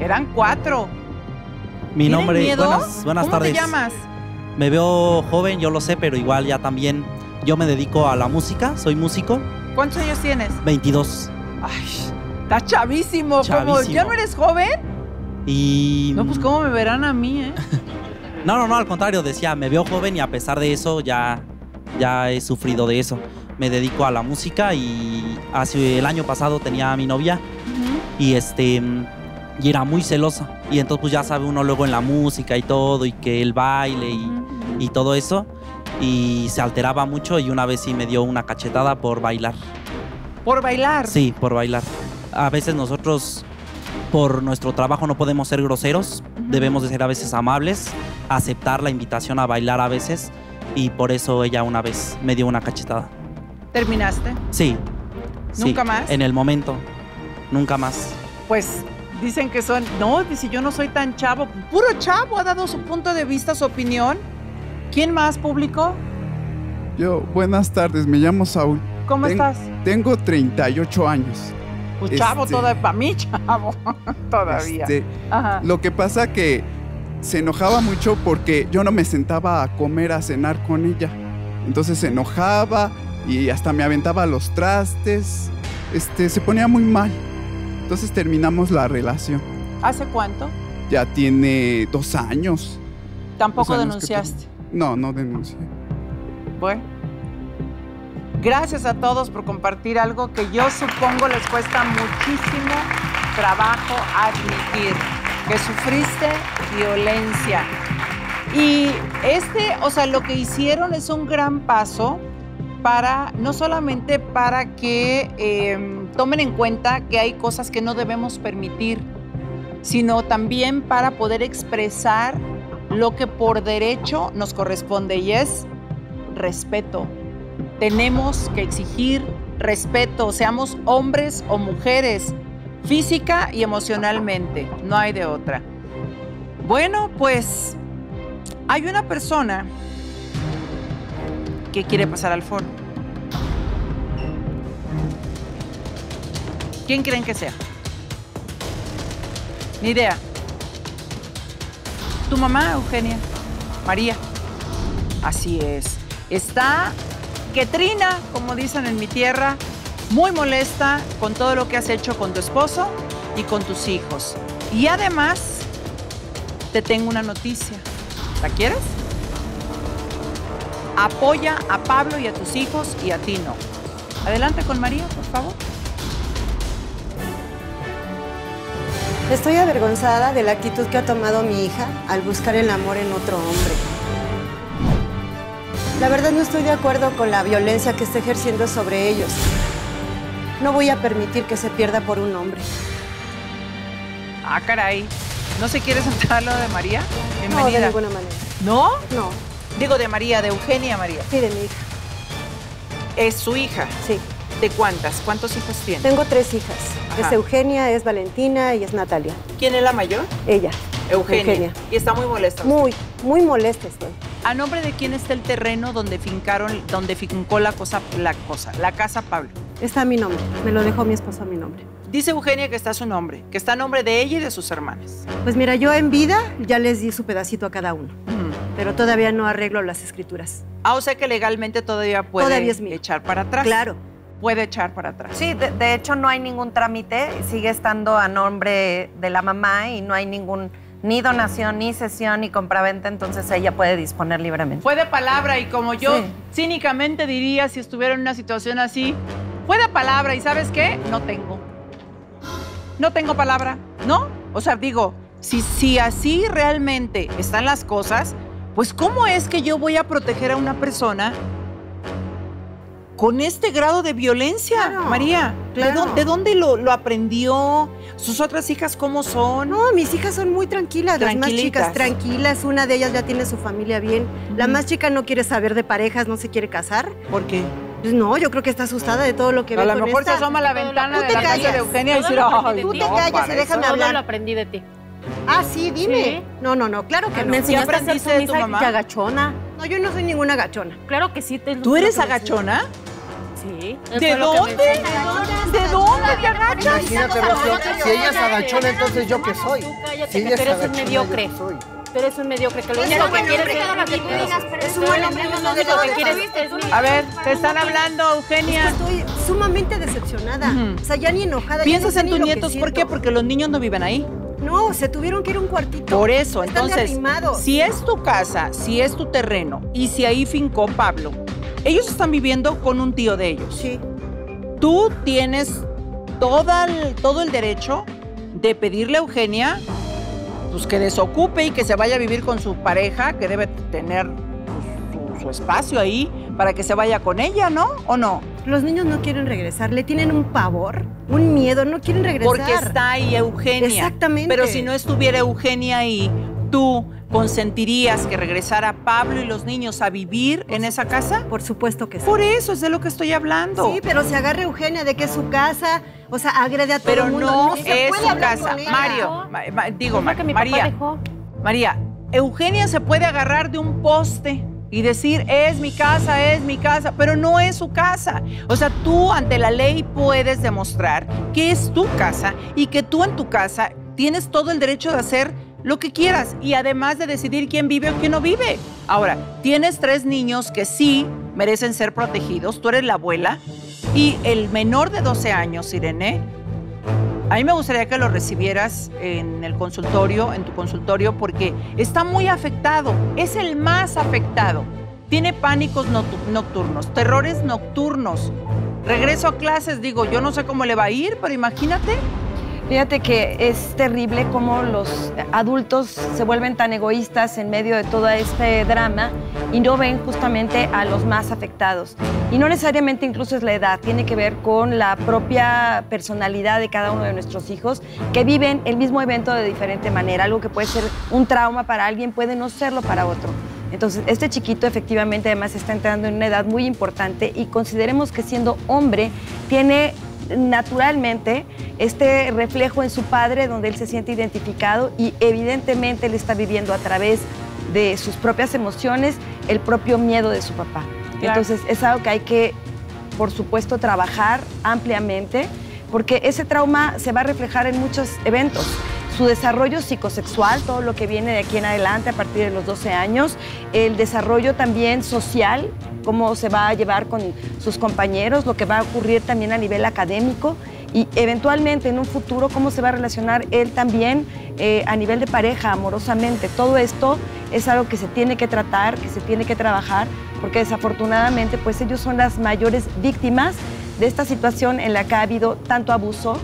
Eran 4. Mi ¿Tienen nombre, miedo? buenas ¿Cómo tardes. te llamas? Me veo joven, yo lo sé, pero igual ya también yo me dedico a la música, soy músico, ¿Cuántos años tienes? 22. Ay, estás chavísimo. ¿Cómo? Chavísimo. ¿Ya no eres joven? Y No, pues cómo me verán a mí, ¿eh? no, al contrario, decía, me veo joven y a pesar de eso ya he sufrido de eso. Me dedico a la música y hace el año pasado tenía a mi novia y y era muy celosa. Y entonces pues ya sabe uno luego en la música y todo, y que el baile y todo eso. Y se alteraba mucho y una vez sí me dio una cachetada por bailar. ¿Por bailar? Sí, por bailar. A veces nosotros por nuestro trabajo no podemos ser groseros, debemos de ser a veces amables, aceptar la invitación a bailar a veces, y por eso ella una vez me dio una cachetada. ¿Terminaste? Sí. ¿Nunca sí, más? En el momento, nunca más. Pues dicen que son... No, dice yo no soy tan chavo. Puro chavo ha dado su punto de vista, su opinión. ¿Quién más, público? Yo, buenas tardes, me llamo Saúl. ¿Cómo estás? Tengo 38 años. Pues chavo, todavía, para mí chavo, todavía. Ajá. Lo que pasa que se enojaba mucho porque yo no me sentaba a comer, a cenar con ella. Entonces se enojaba y hasta me aventaba los trastes. Se ponía muy mal. Entonces terminamos la relación. ¿Hace cuánto? Ya tiene 2 años. ¿Tampoco 2 años denunciaste? No denuncié. Bueno. Gracias a todos por compartir algo que yo supongo les cuesta muchísimo trabajo admitir, que sufriste violencia. Y lo que hicieron es un gran paso para, no solamente para que tomen en cuenta que hay cosas que no debemos permitir, sino también para poder expresar lo que por derecho nos corresponde, y es respeto. Tenemos que exigir respeto, seamos hombres o mujeres, física y emocionalmente, no hay de otra. Bueno, pues hay una persona que quiere pasar al foro. ¿Quién creen que sea? Ni idea. ¿Tu mamá, Eugenia? María. Así es. Está Ketrina, como dicen en mi tierra, muy molesta con todo lo que has hecho con tu esposo y con tus hijos. Y además, te tengo una noticia. ¿La quieres? Apoya a Pablo y a tus hijos y a ti no. Adelante con María, por favor. Estoy avergonzada de la actitud que ha tomado mi hija al buscar el amor en otro hombre. La verdad no estoy de acuerdo con la violencia que está ejerciendo sobre ellos. No voy a permitir que se pierda por un hombre. Ah, caray. ¿No se quiere sentar a lo de María? Bienvenida. No, de ninguna manera. ¿No? No. Digo de María, de Eugenia María. Sí, de mi hija. ¿Es su hija? Sí. ¿De cuántas? ¿Cuántos hijos tiene? Tengo 3 hijas. Ajá. Es Eugenia, es Valentina y es Natalia. ¿Quién es la mayor? Ella. Eugenia. Y está muy molesta. Muy molesta estoy. ¿A nombre de quién está el terreno donde fincó la casa Pablo? Está a mi nombre. Me lo dejó mi esposo a mi nombre. Dice Eugenia que está a su nombre, que está a nombre de ella y de sus hermanas. Pues mira, yo en vida ya les di su pedacito a cada uno. pero todavía no arreglo las escrituras. O sea que legalmente todavía puede echar para atrás. Claro. Puede echar para atrás. Sí, de hecho no hay ningún trámite, sigue estando a nombre de la mamá y no hay ni donación, ni cesión, ni compraventa, entonces ella puede disponer libremente. Fue de palabra y como yo cínicamente diría si estuviera en una situación así, fue de palabra y ¿sabes qué? No tengo palabra, ¿no? O sea, digo, si así realmente están las cosas, pues ¿cómo es que yo voy a proteger a una persona con este grado de violencia, claro, María? Claro. ¿De dónde lo aprendió? ¿Sus otras hijas cómo son? No, mis hijas son muy tranquilas, las más chicas, tranquilas. Una de ellas ya tiene su familia bien. La más chica no quiere saber de parejas, no se quiere casar. ¿Por qué? Pues no, yo creo que está asustada de todo lo que ve con esta. A lo mejor se asoma a la ventana de la casa de Eugenia y dice, tú te callas y déjame hablar. Todo lo aprendí de ti. Ah, sí, dime. Sí. No, claro que no. Me enseñaste a ser sumisa y agachona. No, yo no soy ninguna agachona. Claro que sí. ¿Tú eres agachona? Sí. ¿De dónde? ¿De dónde te agachas? Imagínate, Rocío, si ella es agachona, entonces ¿yo qué soy? Cállate, que tú eres un mediocre. Tú eres un mediocre, que lo único que quieres es un buen hombre, lo único que quieres es... A ver, te están hablando, Eugenia. Estoy sumamente decepcionada. O sea, ya ni enojada. ¿Piensas en tus nietos? ¿Por qué? Porque los niños no viven ahí. No, se tuvieron que ir a un cuartito. Por eso, están entonces, derrimados. Si es tu casa, si es tu terreno y si ahí fincó Pablo, ellos están viviendo con un tío de ellos. Sí. Tú tienes todo el derecho de pedirle a Eugenia pues, que desocupe y que se vaya a vivir con su pareja, que debe tener su espacio ahí para que se vaya con ella, ¿no? ¿O no? Los niños no quieren regresar, le tienen un pavor, un miedo, no quieren regresar. Porque está ahí Eugenia. Exactamente. Pero si no estuviera Eugenia ahí, ¿tú consentirías que regresara Pablo y los niños a vivir en esa casa? Por supuesto que sí. Por eso es de lo que estoy hablando. Sí, pero se agarra Eugenia de que es su casa, o sea, agrede a todo pero el mundo. No se es puede su hablar casa. con ella. María, Eugenia se puede agarrar de un poste y decir, es mi casa, pero no es su casa. O sea, tú ante la ley puedes demostrar que es tu casa y que tú en tu casa tienes todo el derecho de hacer lo que quieras y además de decidir quién vive o quién no vive. Ahora, tienes 3 niños que sí merecen ser protegidos, tú eres la abuela y el menor de 12 años, Irene, a mí me gustaría que lo recibieras en el consultorio, en tu consultorio, porque está muy afectado, es el más afectado. Tiene pánicos nocturnos, terrores nocturnos. Regreso a clases, digo, yo no sé cómo le va a ir, pero imagínate. Fíjate que es terrible cómo los adultos se vuelven tan egoístas en medio de todo este drama y no ven justamente a los más afectados. Y no necesariamente incluso es la edad, tiene que ver con la propia personalidad de cada uno de nuestros hijos que viven el mismo evento de diferente manera. Algo que puede ser un trauma para alguien puede no serlo para otro. Entonces, este chiquito efectivamente además está entrando en una edad muy importante y consideremos que siendo hombre tiene naturalmente este reflejo en su padre donde él se siente identificado y evidentemente él está viviendo a través de sus propias emociones el propio miedo de su papá. Claro. Entonces es algo que hay que, por supuesto, trabajar ampliamente porque ese trauma se va a reflejar en muchos eventos. Su desarrollo psicosexual, todo lo que viene de aquí en adelante a partir de los 12 años, el desarrollo también social, cómo se va a llevar con sus compañeros, lo que va a ocurrir también a nivel académico y eventualmente en un futuro cómo se va a relacionar él también a nivel de pareja, amorosamente. Todo esto es algo que se tiene que tratar, que se tiene que trabajar, porque desafortunadamente pues ellos son las mayores víctimas de esta situación en la que ha habido tanto abuso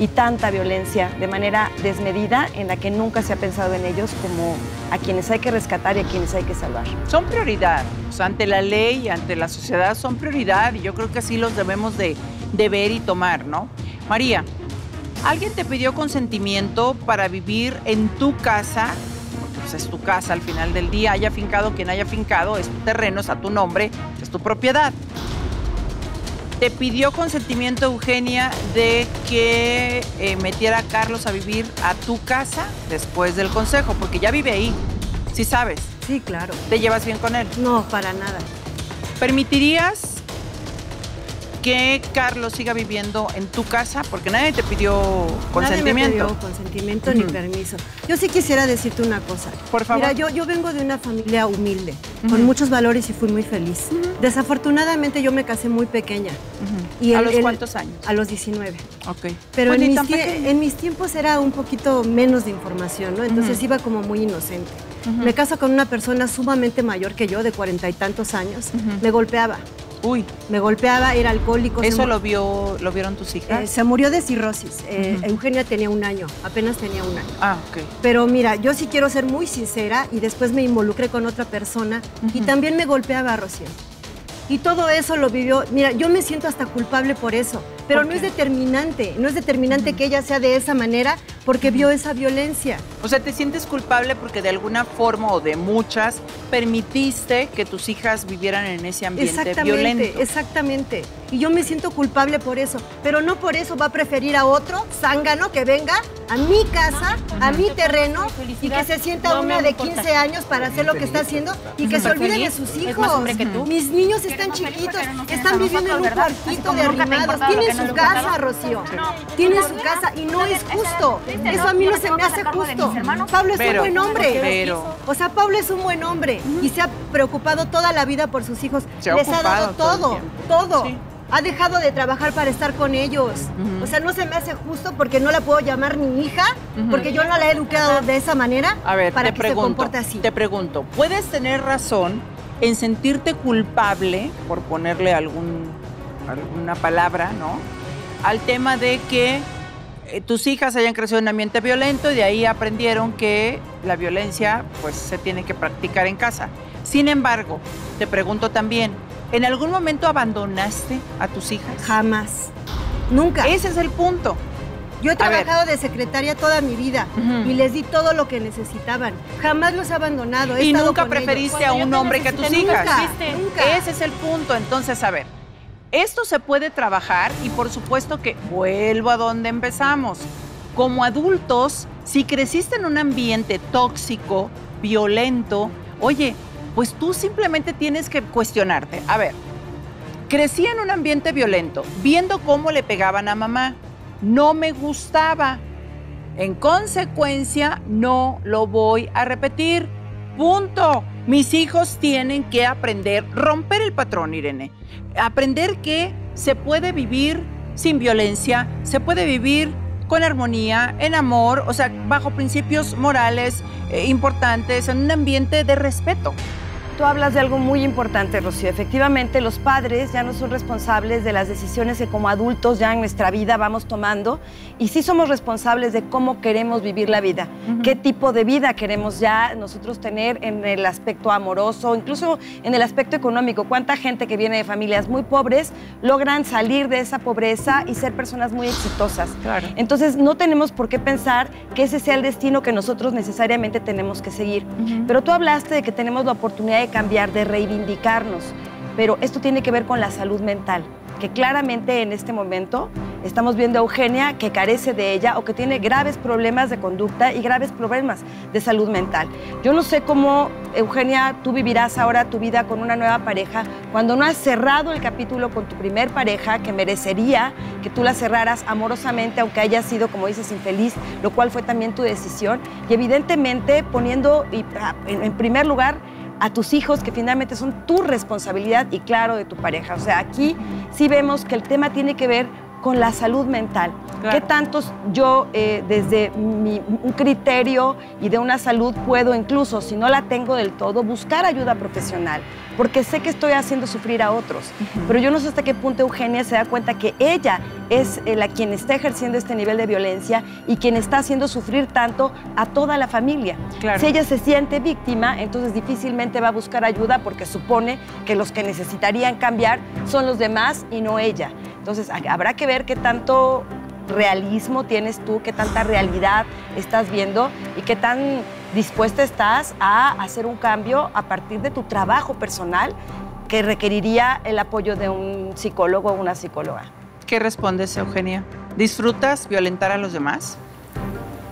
y tanta violencia de manera desmedida en la que nunca se ha pensado en ellos como a quienes hay que rescatar y a quienes hay que salvar. Son prioridad, o sea, ante la ley, ante la sociedad son prioridad y yo creo que así los debemos de ver y tomar, ¿no? María, ¿alguien te pidió consentimiento para vivir en tu casa? Porque pues, es tu casa al final del día, haya fincado quien haya fincado, es tu terreno, es a tu nombre, es tu propiedad. ¿Te pidió consentimiento Eugenia de que metiera a Carlos a vivir a tu casa después del consejo? Porque ya vive ahí, ¿sí sabes? Sí, claro. ¿Te llevas bien con él? No, para nada. ¿Permitirías que Carlos siga viviendo en tu casa? Porque nadie te pidió consentimiento. Nadie me pidió consentimiento ni permiso. Yo sí quisiera decirte una cosa. Por favor. Mira, yo vengo de una familia humilde, con muchos valores y fui muy feliz. Desafortunadamente yo me casé muy pequeña. ¿A los cuántos años? A los 19. Ok. Pero en mis tiempos era un poquito menos de información, ¿no? Entonces iba como muy inocente. Me caso con una persona sumamente mayor que yo, de 40 y tantos años. Me golpeaba. Uy. Me golpeaba, era alcohólico. ¿Eso lo vieron tus hijas? Se murió de cirrosis. Eugenia tenía 1 año, apenas tenía 1 año. Ah, ok. Pero mira, yo sí quiero ser muy sincera y después me involucré con otra persona y también me golpeaba, Rocío. Y todo eso lo vivió. Mira, yo me siento hasta culpable por eso, pero no es determinante que ella sea de esa manera porque vio esa violencia. O sea, ¿te sientes culpable porque de alguna forma o de muchas permitiste que tus hijas vivieran en ese ambiente violento? Exactamente. Y yo me siento culpable por eso, pero no por eso va a preferir a otro zángano que venga a mi casa, a mi terreno y que se sienta una de 15 años para hacer lo que está haciendo y que se olvide de sus hijos. Mis niños están chiquitos, están viviendo en un cuartito de arrimados. Tienen su casa, Rocío. Tienen su casa y no es justo. Eso a mí no se me hace justo. Pablo es un buen hombre. O sea, Pablo es un buen hombre y se ha preocupado toda la vida por sus hijos. Les ha dado todo. Ha dejado de trabajar para estar con ellos. O sea, no se me hace justo porque no la puedo llamar mi hija, porque yo no la he educado de esa manera para que se comporte así. Te pregunto, ¿puedes tener razón en sentirte culpable, por ponerle alguna palabra, ¿no? Al tema de que tus hijas hayan crecido en un ambiente violento y de ahí aprendieron que la violencia pues se tiene que practicar en casa. Sin embargo, te pregunto también, ¿en algún momento abandonaste a tus hijas? Jamás. Nunca. Ese es el punto. Yo he trabajado de secretaria toda mi vida y les di todo lo que necesitaban. Jamás los he abandonado. Y nunca preferiste a un hombre que a tus hijas. Nunca. Ese es el punto. Entonces, a ver, esto se puede trabajar y por supuesto que vuelvo a donde empezamos. Como adultos, si creciste en un ambiente tóxico, violento, oye, pues tú simplemente tienes que cuestionarte. A ver, crecí en un ambiente violento, viendo cómo le pegaban a mamá. No me gustaba. En consecuencia, no lo voy a repetir. Punto. Mis hijos tienen que aprender, romper el patrón, Irene. Aprender que se puede vivir sin violencia, se puede vivir con armonía, en amor, o sea, bajo principios morales importantes, en un ambiente de respeto. Tú hablas de algo muy importante, Rocío. Efectivamente, los padres ya no son responsables de las decisiones que como adultos ya en nuestra vida vamos tomando y sí somos responsables de cómo queremos vivir la vida, qué tipo de vida queremos ya nosotros tener en el aspecto amoroso, incluso en el aspecto económico. ¿Cuánta gente que viene de familias muy pobres logran salir de esa pobreza y ser personas muy exitosas? Claro. Entonces, no tenemos por qué pensar que ese sea el destino que nosotros necesariamente tenemos que seguir. Pero tú hablaste de que tenemos la oportunidad de cambiar, de reivindicarnos, pero esto tiene que ver con la salud mental, que claramente en este momento estamos viendo a Eugenia que carece de ella o que tiene graves problemas de conducta y graves problemas de salud mental. Yo no sé cómo, Eugenia, tú vivirás ahora tu vida con una nueva pareja cuando no has cerrado el capítulo con tu primer pareja, que merecería que tú la cerraras amorosamente, aunque haya sido, como dices, infeliz, lo cual fue también tu decisión, y evidentemente poniendo en primer lugar a tus hijos, que finalmente son tu responsabilidad y claro, de tu pareja. O sea, aquí sí vemos que el tema tiene que ver con la salud mental. Claro. ¿Qué tantos yo, desde un criterio y de una salud, puedo incluso, si no la tengo del todo, buscar ayuda profesional? Porque sé que estoy haciendo sufrir a otros. Pero yo no sé hasta qué punto Eugenia se da cuenta que ella es quien está ejerciendo este nivel de violencia y quien está haciendo sufrir tanto a toda la familia. Claro. Si ella se siente víctima, entonces difícilmente va a buscar ayuda porque supone que los que necesitarían cambiar son los demás y no ella. Entonces, habrá que ver qué tanto realismo tienes tú, qué tanta realidad estás viendo y qué tan dispuesta estás a hacer un cambio a partir de tu trabajo personal que requeriría el apoyo de un psicólogo o una psicóloga. ¿Qué respondes, Eugenia? ¿Disfrutas violentar a los demás?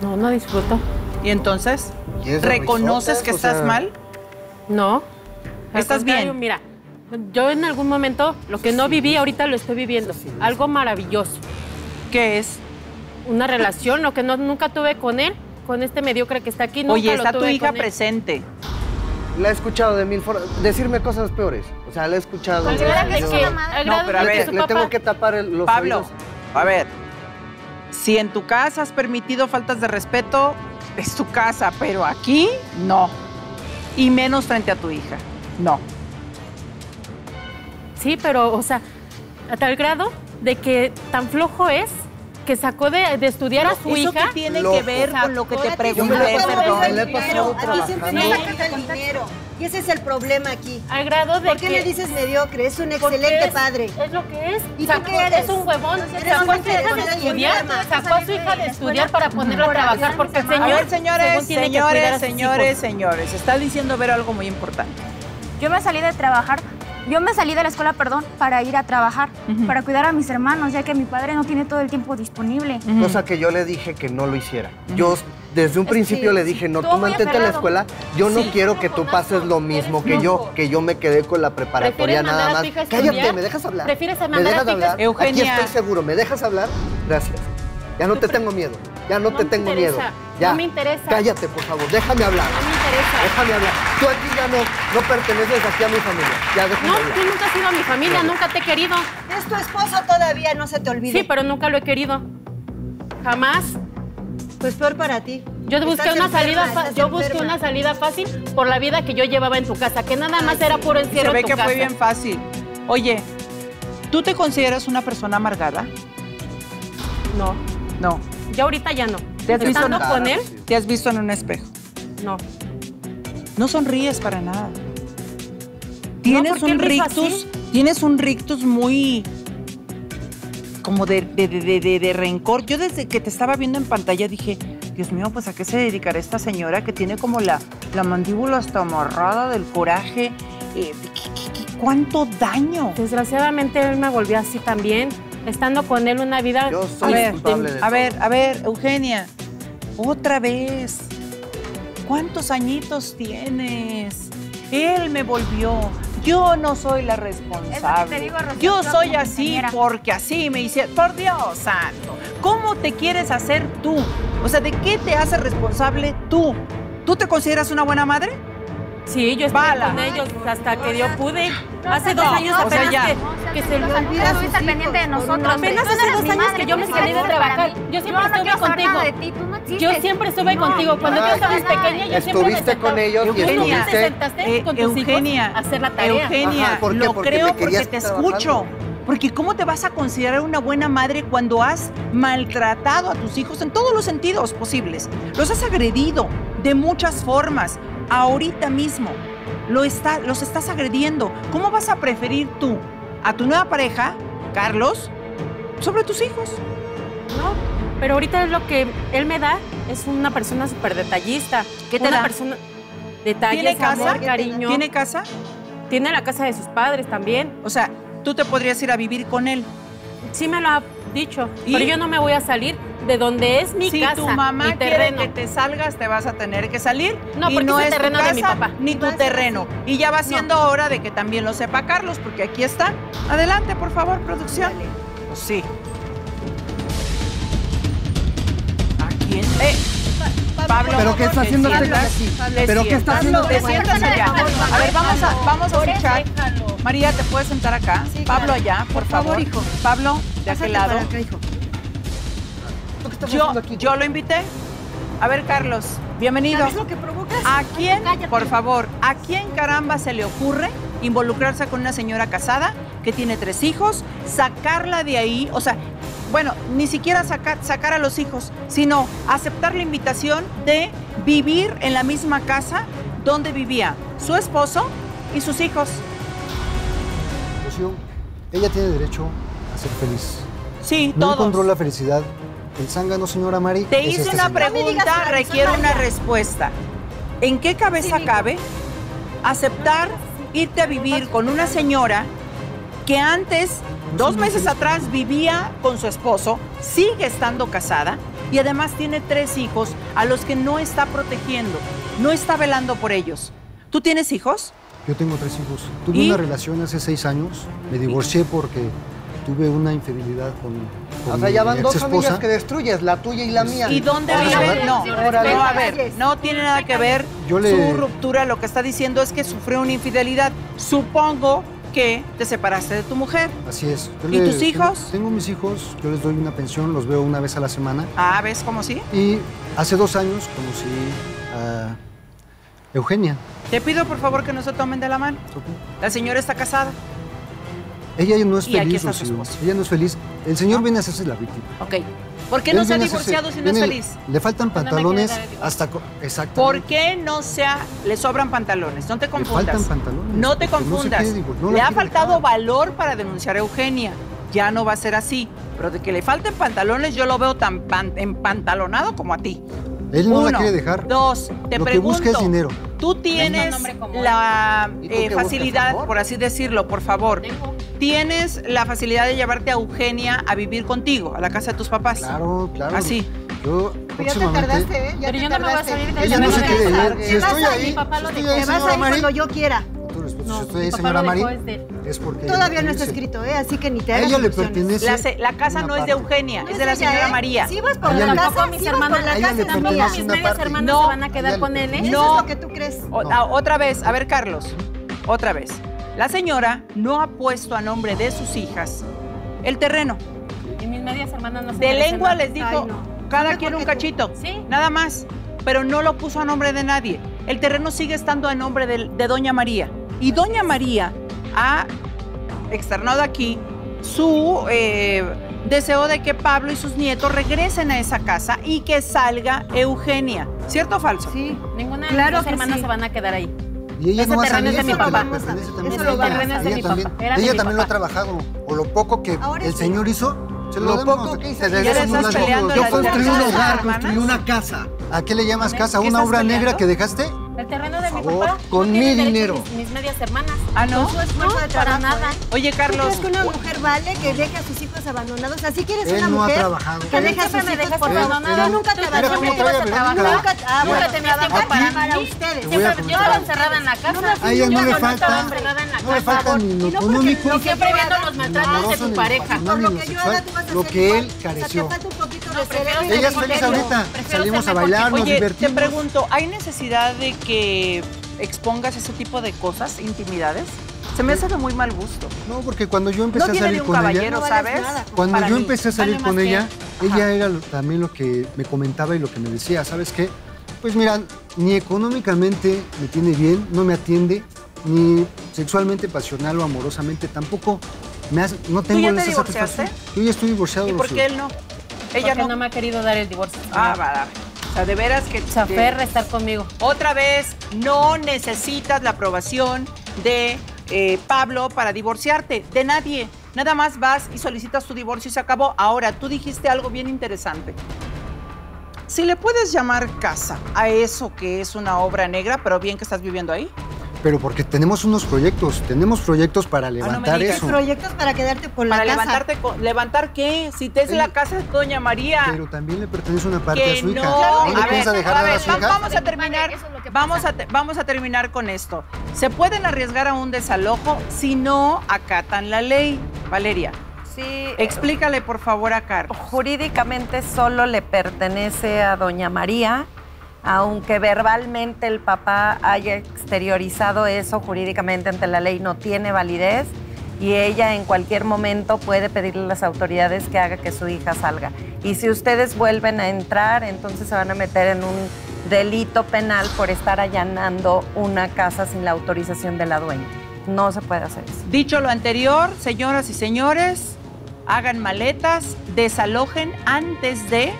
No, no disfruto. ¿Y entonces? ¿Reconoces que estás mal? No. ¿Estás bien? Mira, Yo en algún momento, lo que no viví, ahorita lo estoy viviendo. Algo maravilloso. ¿Qué es? Una relación, lo que nunca tuve con él, con este mediocre que está aquí. Nunca Oye, lo está tu tuve hija con él. presente. La he escuchado de mil formas, decirme cosas peores. O sea, la he escuchado. Al grado de que- No, pero a ver, le tengo que tapar los Pablo, oídos. a ver, si en tu casa has permitido faltas de respeto, es tu casa, pero aquí no. Y menos frente a tu hija, no. Sí, pero, o sea, a tal grado de que tan flojo es que sacó de estudiar a su ¿Eso hija. qué tiene que ver con lo que te pregunté? Perdón. A ti siempre me sacas el dinero. Y ese es el problema aquí. Al grado de ¿Por qué que- le dices mediocre? Es un Porque excelente es- padre. Es lo que es. ¿Y tú Sacó- qué eres? Es un huevón. Eres Sacó una a su hija de interesada y estudiar, enferma. sacó a su hija de estudiar para ponerla a trabajar porque el señor, A ver, señores, según tiene que cuidar a sus señores, hijos. señores, está diciendo ver algo muy importante. Yo me salí de trabajar, yo me salí de la escuela, perdón, para ir a trabajar, para cuidar a mis hermanos, ya que mi padre no tiene todo el tiempo disponible. Cosa que yo le dije que no lo hiciera. Yo desde un principio le dije, no, Estuvo tú muy mantente en la aferrado. escuela, yo no Sí. quiero que tú pases lo mismo que yo me quedé con la preparatoria ¿Prefieres nada mandar a más. tu hija a Cállate, estudiar? ¿me dejas hablar? ¿Prefieres ¿Me mandar a dejas tu hija? hablar? Eugenia. Aquí estoy seguro, ¿me dejas hablar? Gracias. Ya no te tengo miedo, ya no te me tengo miedo. interesa, Ya. no me interesa. Cállate, por favor, déjame hablar. No me interesa. Déjame hablar. Tú aquí ya no perteneces aquí a mi familia. Ya déjame No, hablar. tú nunca has sido a mi familia, nunca te he querido. Es tu esposo todavía, no se te olvide. Sí, pero nunca lo he querido. Jamás. Pues peor para ti. Yo busqué Estás una enferma, salida, estás yo busqué enferma. una salida fácil por la vida que yo llevaba en tu casa, que nada más era puro Se encierro ve en tu que casa. fue bien fácil. Oye, ¿tú te consideras una persona amargada? No, No. ya ahorita ya no. ¿Te has visto Estando en- con él, ¿Te has visto en un espejo? no. No sonríes para nada. Tienes ¿por qué un él hizo rictus, así? tienes un rictus muy como de rencor. Yo desde que te estaba viendo en pantalla dije, Dios mío, pues ¿a qué se dedicará esta señora que tiene como la mandíbula hasta amarrada del coraje? ¿Cuánto daño? Desgraciadamente él me volvió así también, estando con él una vida. Yo soy culpable de A ver, Eugenia, otra vez. ¿Cuántos añitos tienes? Él me volvió. Yo no soy la responsable. digo, Rocío, Yo tú soy como así ingeniera. porque así me hicieron. Por Dios santo. ¿Cómo te quieres hacer tú? O sea, ¿de qué te haces responsable tú? ¿Tú te consideras una buena madre? Sí, yo estuve Bala. con ellos hasta que yo pude. Hace 2 años o sea, apenas ya. que se lo olvida a sus Estuviste al pendiente de hijos, por nosotros. Apenas Tú no hace eres 2 mi años madre, que yo tú me no salí de eres para trabajar. mí. Yo siempre no estuve quiero saber contigo. nada de ti, tú no existes. Yo siempre estuve contigo. Cuando tú Ay, estabas pequeña, yo siempre me estuviste sentaba. con ellos y Tú nunca estuviste- te sentaste con tus Eugenia, hijos a hacer la tarea. Eugenia, Ajá, ¿por qué? lo Porque creo me porque querías te trabajando. escucho. Porque ¿cómo te vas a considerar una buena madre cuando has maltratado a tus hijos en todos los sentidos posibles? Los has agredido de muchas formas. Ahorita mismo los estás agrediendo. ¿Cómo vas a preferir tú a tu nueva pareja, Carlos, sobre tus hijos? No, pero ahorita es lo que él me da, es una persona súper detallista. ¿Qué te una da? persona detalles, ¿Tiene casa? amor, cariño. ¿Tiene casa? Tiene la casa de sus padres también. O sea, tú te podrías ir a vivir con él. Sí me lo ha dicho, ¿Y? pero yo no me voy a salir de donde es mi Si casa, tu mamá mi quiere terreno. que te salgas, te vas a tener que salir. No, y porque no es el es tu terreno de mi casa, papá. ni tu terreno. Y ya va siendo hora de que también lo sepa Carlos, porque aquí está. Adelante, por favor, producción. Pues sí. ¿A quién? Pablo. ¿Pero qué está te haciendo este sientas, aquí? te ¿Pero qué está sientas, haciendo? Te sientas allá. A ver, vamos a escuchar. María, ¿te puedes sentar acá? Sí, Pablo claro. allá, por favor. hijo. Pablo, de aquel Pásate lado. para acá, hijo. ¿Tú qué estás haciendo aquí? Yo lo invité. A ver, Carlos, bienvenido. ¿Sabes lo que provocas? ¿A quién, Cállate. por favor, a quién caramba se le ocurre involucrarse con una señora casada que tiene 3 hijos, sacarla de ahí, o sea, bueno, ni siquiera sacar a los hijos, sino aceptar la invitación de vivir en la misma casa donde vivía su esposo y sus hijos? Rocío, ella tiene derecho a ser feliz. Sí, No todos. encontró la felicidad. El zángano, señora Mari. Te es hice este una señor. pregunta, requiere una respuesta. ¿En qué cabeza cabe aceptar irte a vivir con una señora que antes, 2 meses atrás, vivía con su esposo, sigue estando casada y además tiene 3 hijos a los que no está protegiendo, no está velando por ellos? ¿Tú tienes hijos? Yo tengo 3 hijos. Tuve una relación hace 6 años. Me divorcié porque tuve una infidelidad con o sea, ya van mi 2 exesposa. familias que destruyes, la tuya y la mía. ¿Y dónde vive? No, a ver, no tiene nada que ver su ruptura. Lo que está diciendo es que sufrió una infidelidad. Supongo que te separaste de tu mujer. Así es. ¿Y tus hijos? Tengo mis hijos, yo les doy una pensión, los veo una vez a la semana. Ah, ¿ves cómo sí? Y hace 2 años conocí a Eugenia. Te pido por favor que no se tomen de la mano. La señora está casada. Ella no es Y aquí feliz, está su Rocío. esposo. Ella no es feliz. El señor viene a hacerse la víctima. Ok. ¿Por qué no se ha divorciado si no es feliz? Le faltan pantalones hasta... Exacto. ¿Por qué no le sobran pantalones? No te confundas. Le faltan pantalones. No te confundas. Le ha faltado dejar. valor para denunciar a Eugenia. Ya no va a ser así. Pero de que le falten pantalones, yo lo veo tan empantalonado como a ti. Él no 1, la quiere dejar. 2, te Lo pregunto. que busca es dinero. Tú tienes la facilidad, por así decirlo, por favor. Tienes la facilidad de llevarte a Eugenia a vivir contigo, a la casa de tus papás. Claro, claro. Así. Yo Pero ya te tardaste, ¿eh? Pero yo no me voy a salir de ella no se quiere ir. Si estoy ahí, Te vas a ir cuando yo quiera. Si estoy ahí, señora Mari, es porque... Todavía no está escrito, ¿eh? Así que ni te A hagas ella le ilusiones. pertenece... La casa no es de Eugenia, es de la señora María. Si vas por la casa, mis hermanos, tampoco mis medias hermanas se van a quedar con él, ¿eh? Eso es lo que tú crees. Otra vez, a ver, Carlos, otra vez. La señora no ha puesto a nombre de sus hijas el terreno. Y mis medias hermanas no se De merecen lengua nada. les dijo, Ay, no. cada quien un cachito, Sí. nada más. Pero no lo puso a nombre de nadie. El terreno sigue estando a nombre de Doña María. Y Doña María ha externado aquí su deseo de que Pablo y sus nietos regresen a esa casa y que salga Eugenia. ¿Cierto o falso? Sí. Ninguna de Claro mis que hermanas sí. se van a quedar ahí. Y ella Ese no va a terreno salir es de mi porque papá. le pertenece también. Eso lo vamos a terreno es de Ella mi también, papá. Era de ella mi también lo ha papá. trabajado. O lo poco que Ahora el sí. señor hizo, se lo Lo damos. poco que hizo, Te ya le regresamos estás las peleando cosas. Yo las construí un terceras hogar, hermanas. construí una casa. ¿A qué le llamas casa? ¿Qué ¿Una estás obra peleando? negra que dejaste? El terreno de mi favor, papá. con no tienen mi derecho dinero. Mis medias hermanas. Ah, ¿no? Su esfuerzo de para trabajo, nada. ¿eh? Oye, ¿Tú Carlos. crees que una mujer vale que deje a sus hijos abandonados? Así quieres Él una no ha mujer trabajado. que deje a Siempre sus me hijos dejas por abandonada. Yo nunca Tú trabajé. ¿cómo siempre ibas a trae, trabajar. Verónica? Nunca tenías tiempo para para mí. ustedes. Te voy a Siempre yo estaba encerrada en la casa. A ella no le Yo falta, estaba encerrada en la no le casa. falta ni lo Y no porque económico, lo Siempre viendo los ni maltratos de amoroso, tu ni pareja. emocional, Por ni lo lo que yo sexual, haga, tú vas a lo hacer que igual. él O sea, careció. te falta un poquito No, de prefiero cerebro. ser Ella es mejor feliz que yo. ahorita. Prefiero Salimos ser a mejor que bailar, yo. nos Oye, te divertimos. pregunto, ¿hay necesidad de que expongas ese tipo de cosas, intimidades? Se me hace de muy mal gusto. No, porque cuando yo empecé No a viene de salir un con ella, caballero, No ¿sabes? vales nada. cuando Para yo mí. empecé a salir Vale con más que- ella, Ajá. ella era también lo que me comentaba y lo que me decía, ¿sabes qué? Pues mira, ni económicamente me tiene bien, no me atiende, ni sexualmente, pasional o amorosamente, tampoco no tengo ya te esa divorciaste? satisfacción. Yo ya estoy divorciado. ¿Y por Rocío. qué él no? Ella Porque no. no me ha querido dar el divorcio. Ah, va. O sea, de veras que... Se aferra a estar conmigo. Otra vez, no necesitas la aprobación de Pablo para divorciarte, de nadie. Nada más vas y solicitas tu divorcio y se acabó. Ahora, tú dijiste algo bien interesante. Si le puedes llamar casa a eso que es una obra negra, pero bien que estás viviendo ahí. Pero porque tenemos unos proyectos, para levantar digas. eso. Proyectos para quedarte por la Para casa. levantarte, ¿levantar qué? Si te es la casa de Doña María. Pero también le pertenece una parte Que a su hija. no, ¿No le piensa dejar nada a su hija? vamos a terminar, vamos a terminar con esto. Se pueden arriesgar a un desalojo si no acatan la ley. Valeria, Sí. explícale por favor a Carlos. Jurídicamente solo le pertenece a doña María, aunque verbalmente el papá haya exteriorizado eso, jurídicamente ante la ley no tiene validez y ella en cualquier momento puede pedirle a las autoridades que haga que su hija salga. Y si ustedes vuelven a entrar, entonces se van a meter en un delito penal por estar allanando una casa sin la autorización de la dueña. No se puede hacer eso. Dicho lo anterior, señoras y señores, hagan maletas, desalojen antes de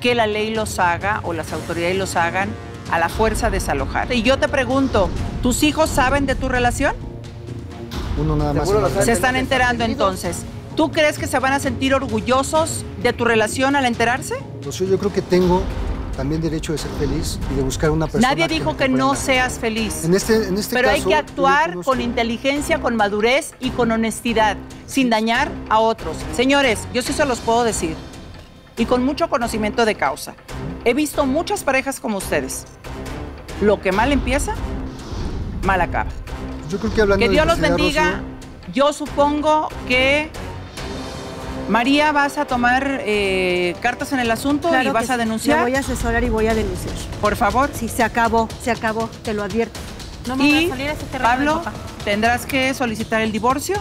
que la ley los haga o las autoridades los hagan a la fuerza desalojar. Y yo te pregunto, ¿tus hijos saben de tu relación? Uno nada más. Seguro lo saben. Se están enterando entonces. ¿Tú crees que se van a sentir orgullosos de tu relación al enterarse? Rocío, yo creo que tengo también derecho de ser feliz y de buscar una persona. Nadie dijo me que no comprenda. seas feliz. En este Pero hay caso, que yo actuar conozco- con inteligencia, con madurez y con honestidad, sin dañar a otros. Señores, yo sí se los puedo decir, y con mucho conocimiento de causa. He visto muchas parejas como ustedes. Lo que mal empieza, mal acaba. Yo creo que hablando Que de Dios los necesidad, bendiga. Yo supongo que María vas a tomar cartas en el asunto Claro y vas que a sí. denunciar. La voy a asesorar y voy a denunciar. Por favor. Sí, se acabó, te lo advierto. No me voy Y a salir a ese terreno de Pablo, papá. tendrás que solicitar el divorcio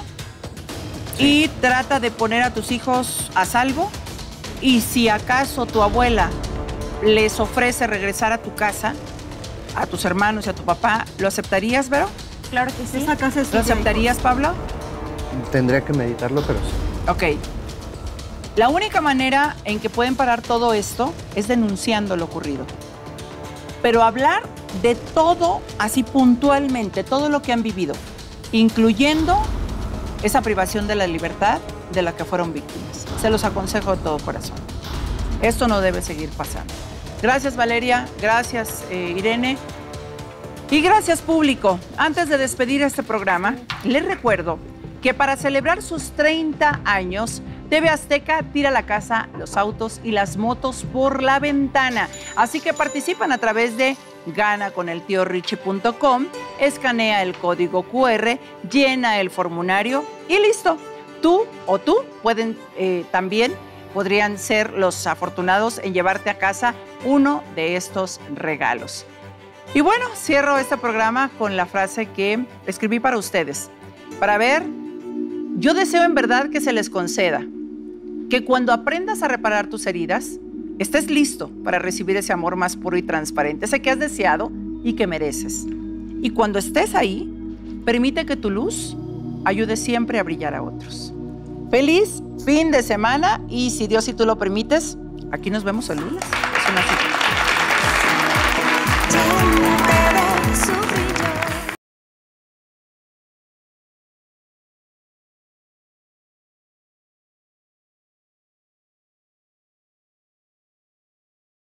y trata de poner a tus hijos a salvo. Y si acaso tu abuela les ofrece regresar a tu casa, a tus hermanos y a tu papá, ¿lo aceptarías, Vero? Claro que sí. Esa casa es ¿Lo tuya, aceptarías, Pablo? Tendría que meditarlo, pero sí. Ok. La única manera en que pueden parar todo esto es denunciando lo ocurrido. Pero hablar de todo así puntualmente, todo lo que han vivido, incluyendo esa privación de la libertad de la que fueron víctimas. Se los aconsejo de todo corazón. Esto no debe seguir pasando. Gracias, Valeria. Gracias, Irene. Y gracias, público. Antes de despedir este programa, les recuerdo que para celebrar sus 30 años, TV Azteca tira la casa, los autos y las motos por la ventana. Así que participan a través de ganaconeltiorrichi.com, escanea el código QR, llena el formulario y listo. Tú también podrían ser los afortunados en llevarte a casa uno de estos regalos. Y bueno, cierro este programa con la frase que escribí para ustedes. Para ver, yo deseo en verdad que se les conceda que cuando aprendas a reparar tus heridas, estés listo para recibir ese amor más puro y transparente, ese que has deseado y que mereces. Y cuando estés ahí, permite que tu luz ayude siempre a brillar a otros. Feliz fin de semana y si Dios y tú lo permites, aquí nos vemos el lunes. Es una cita.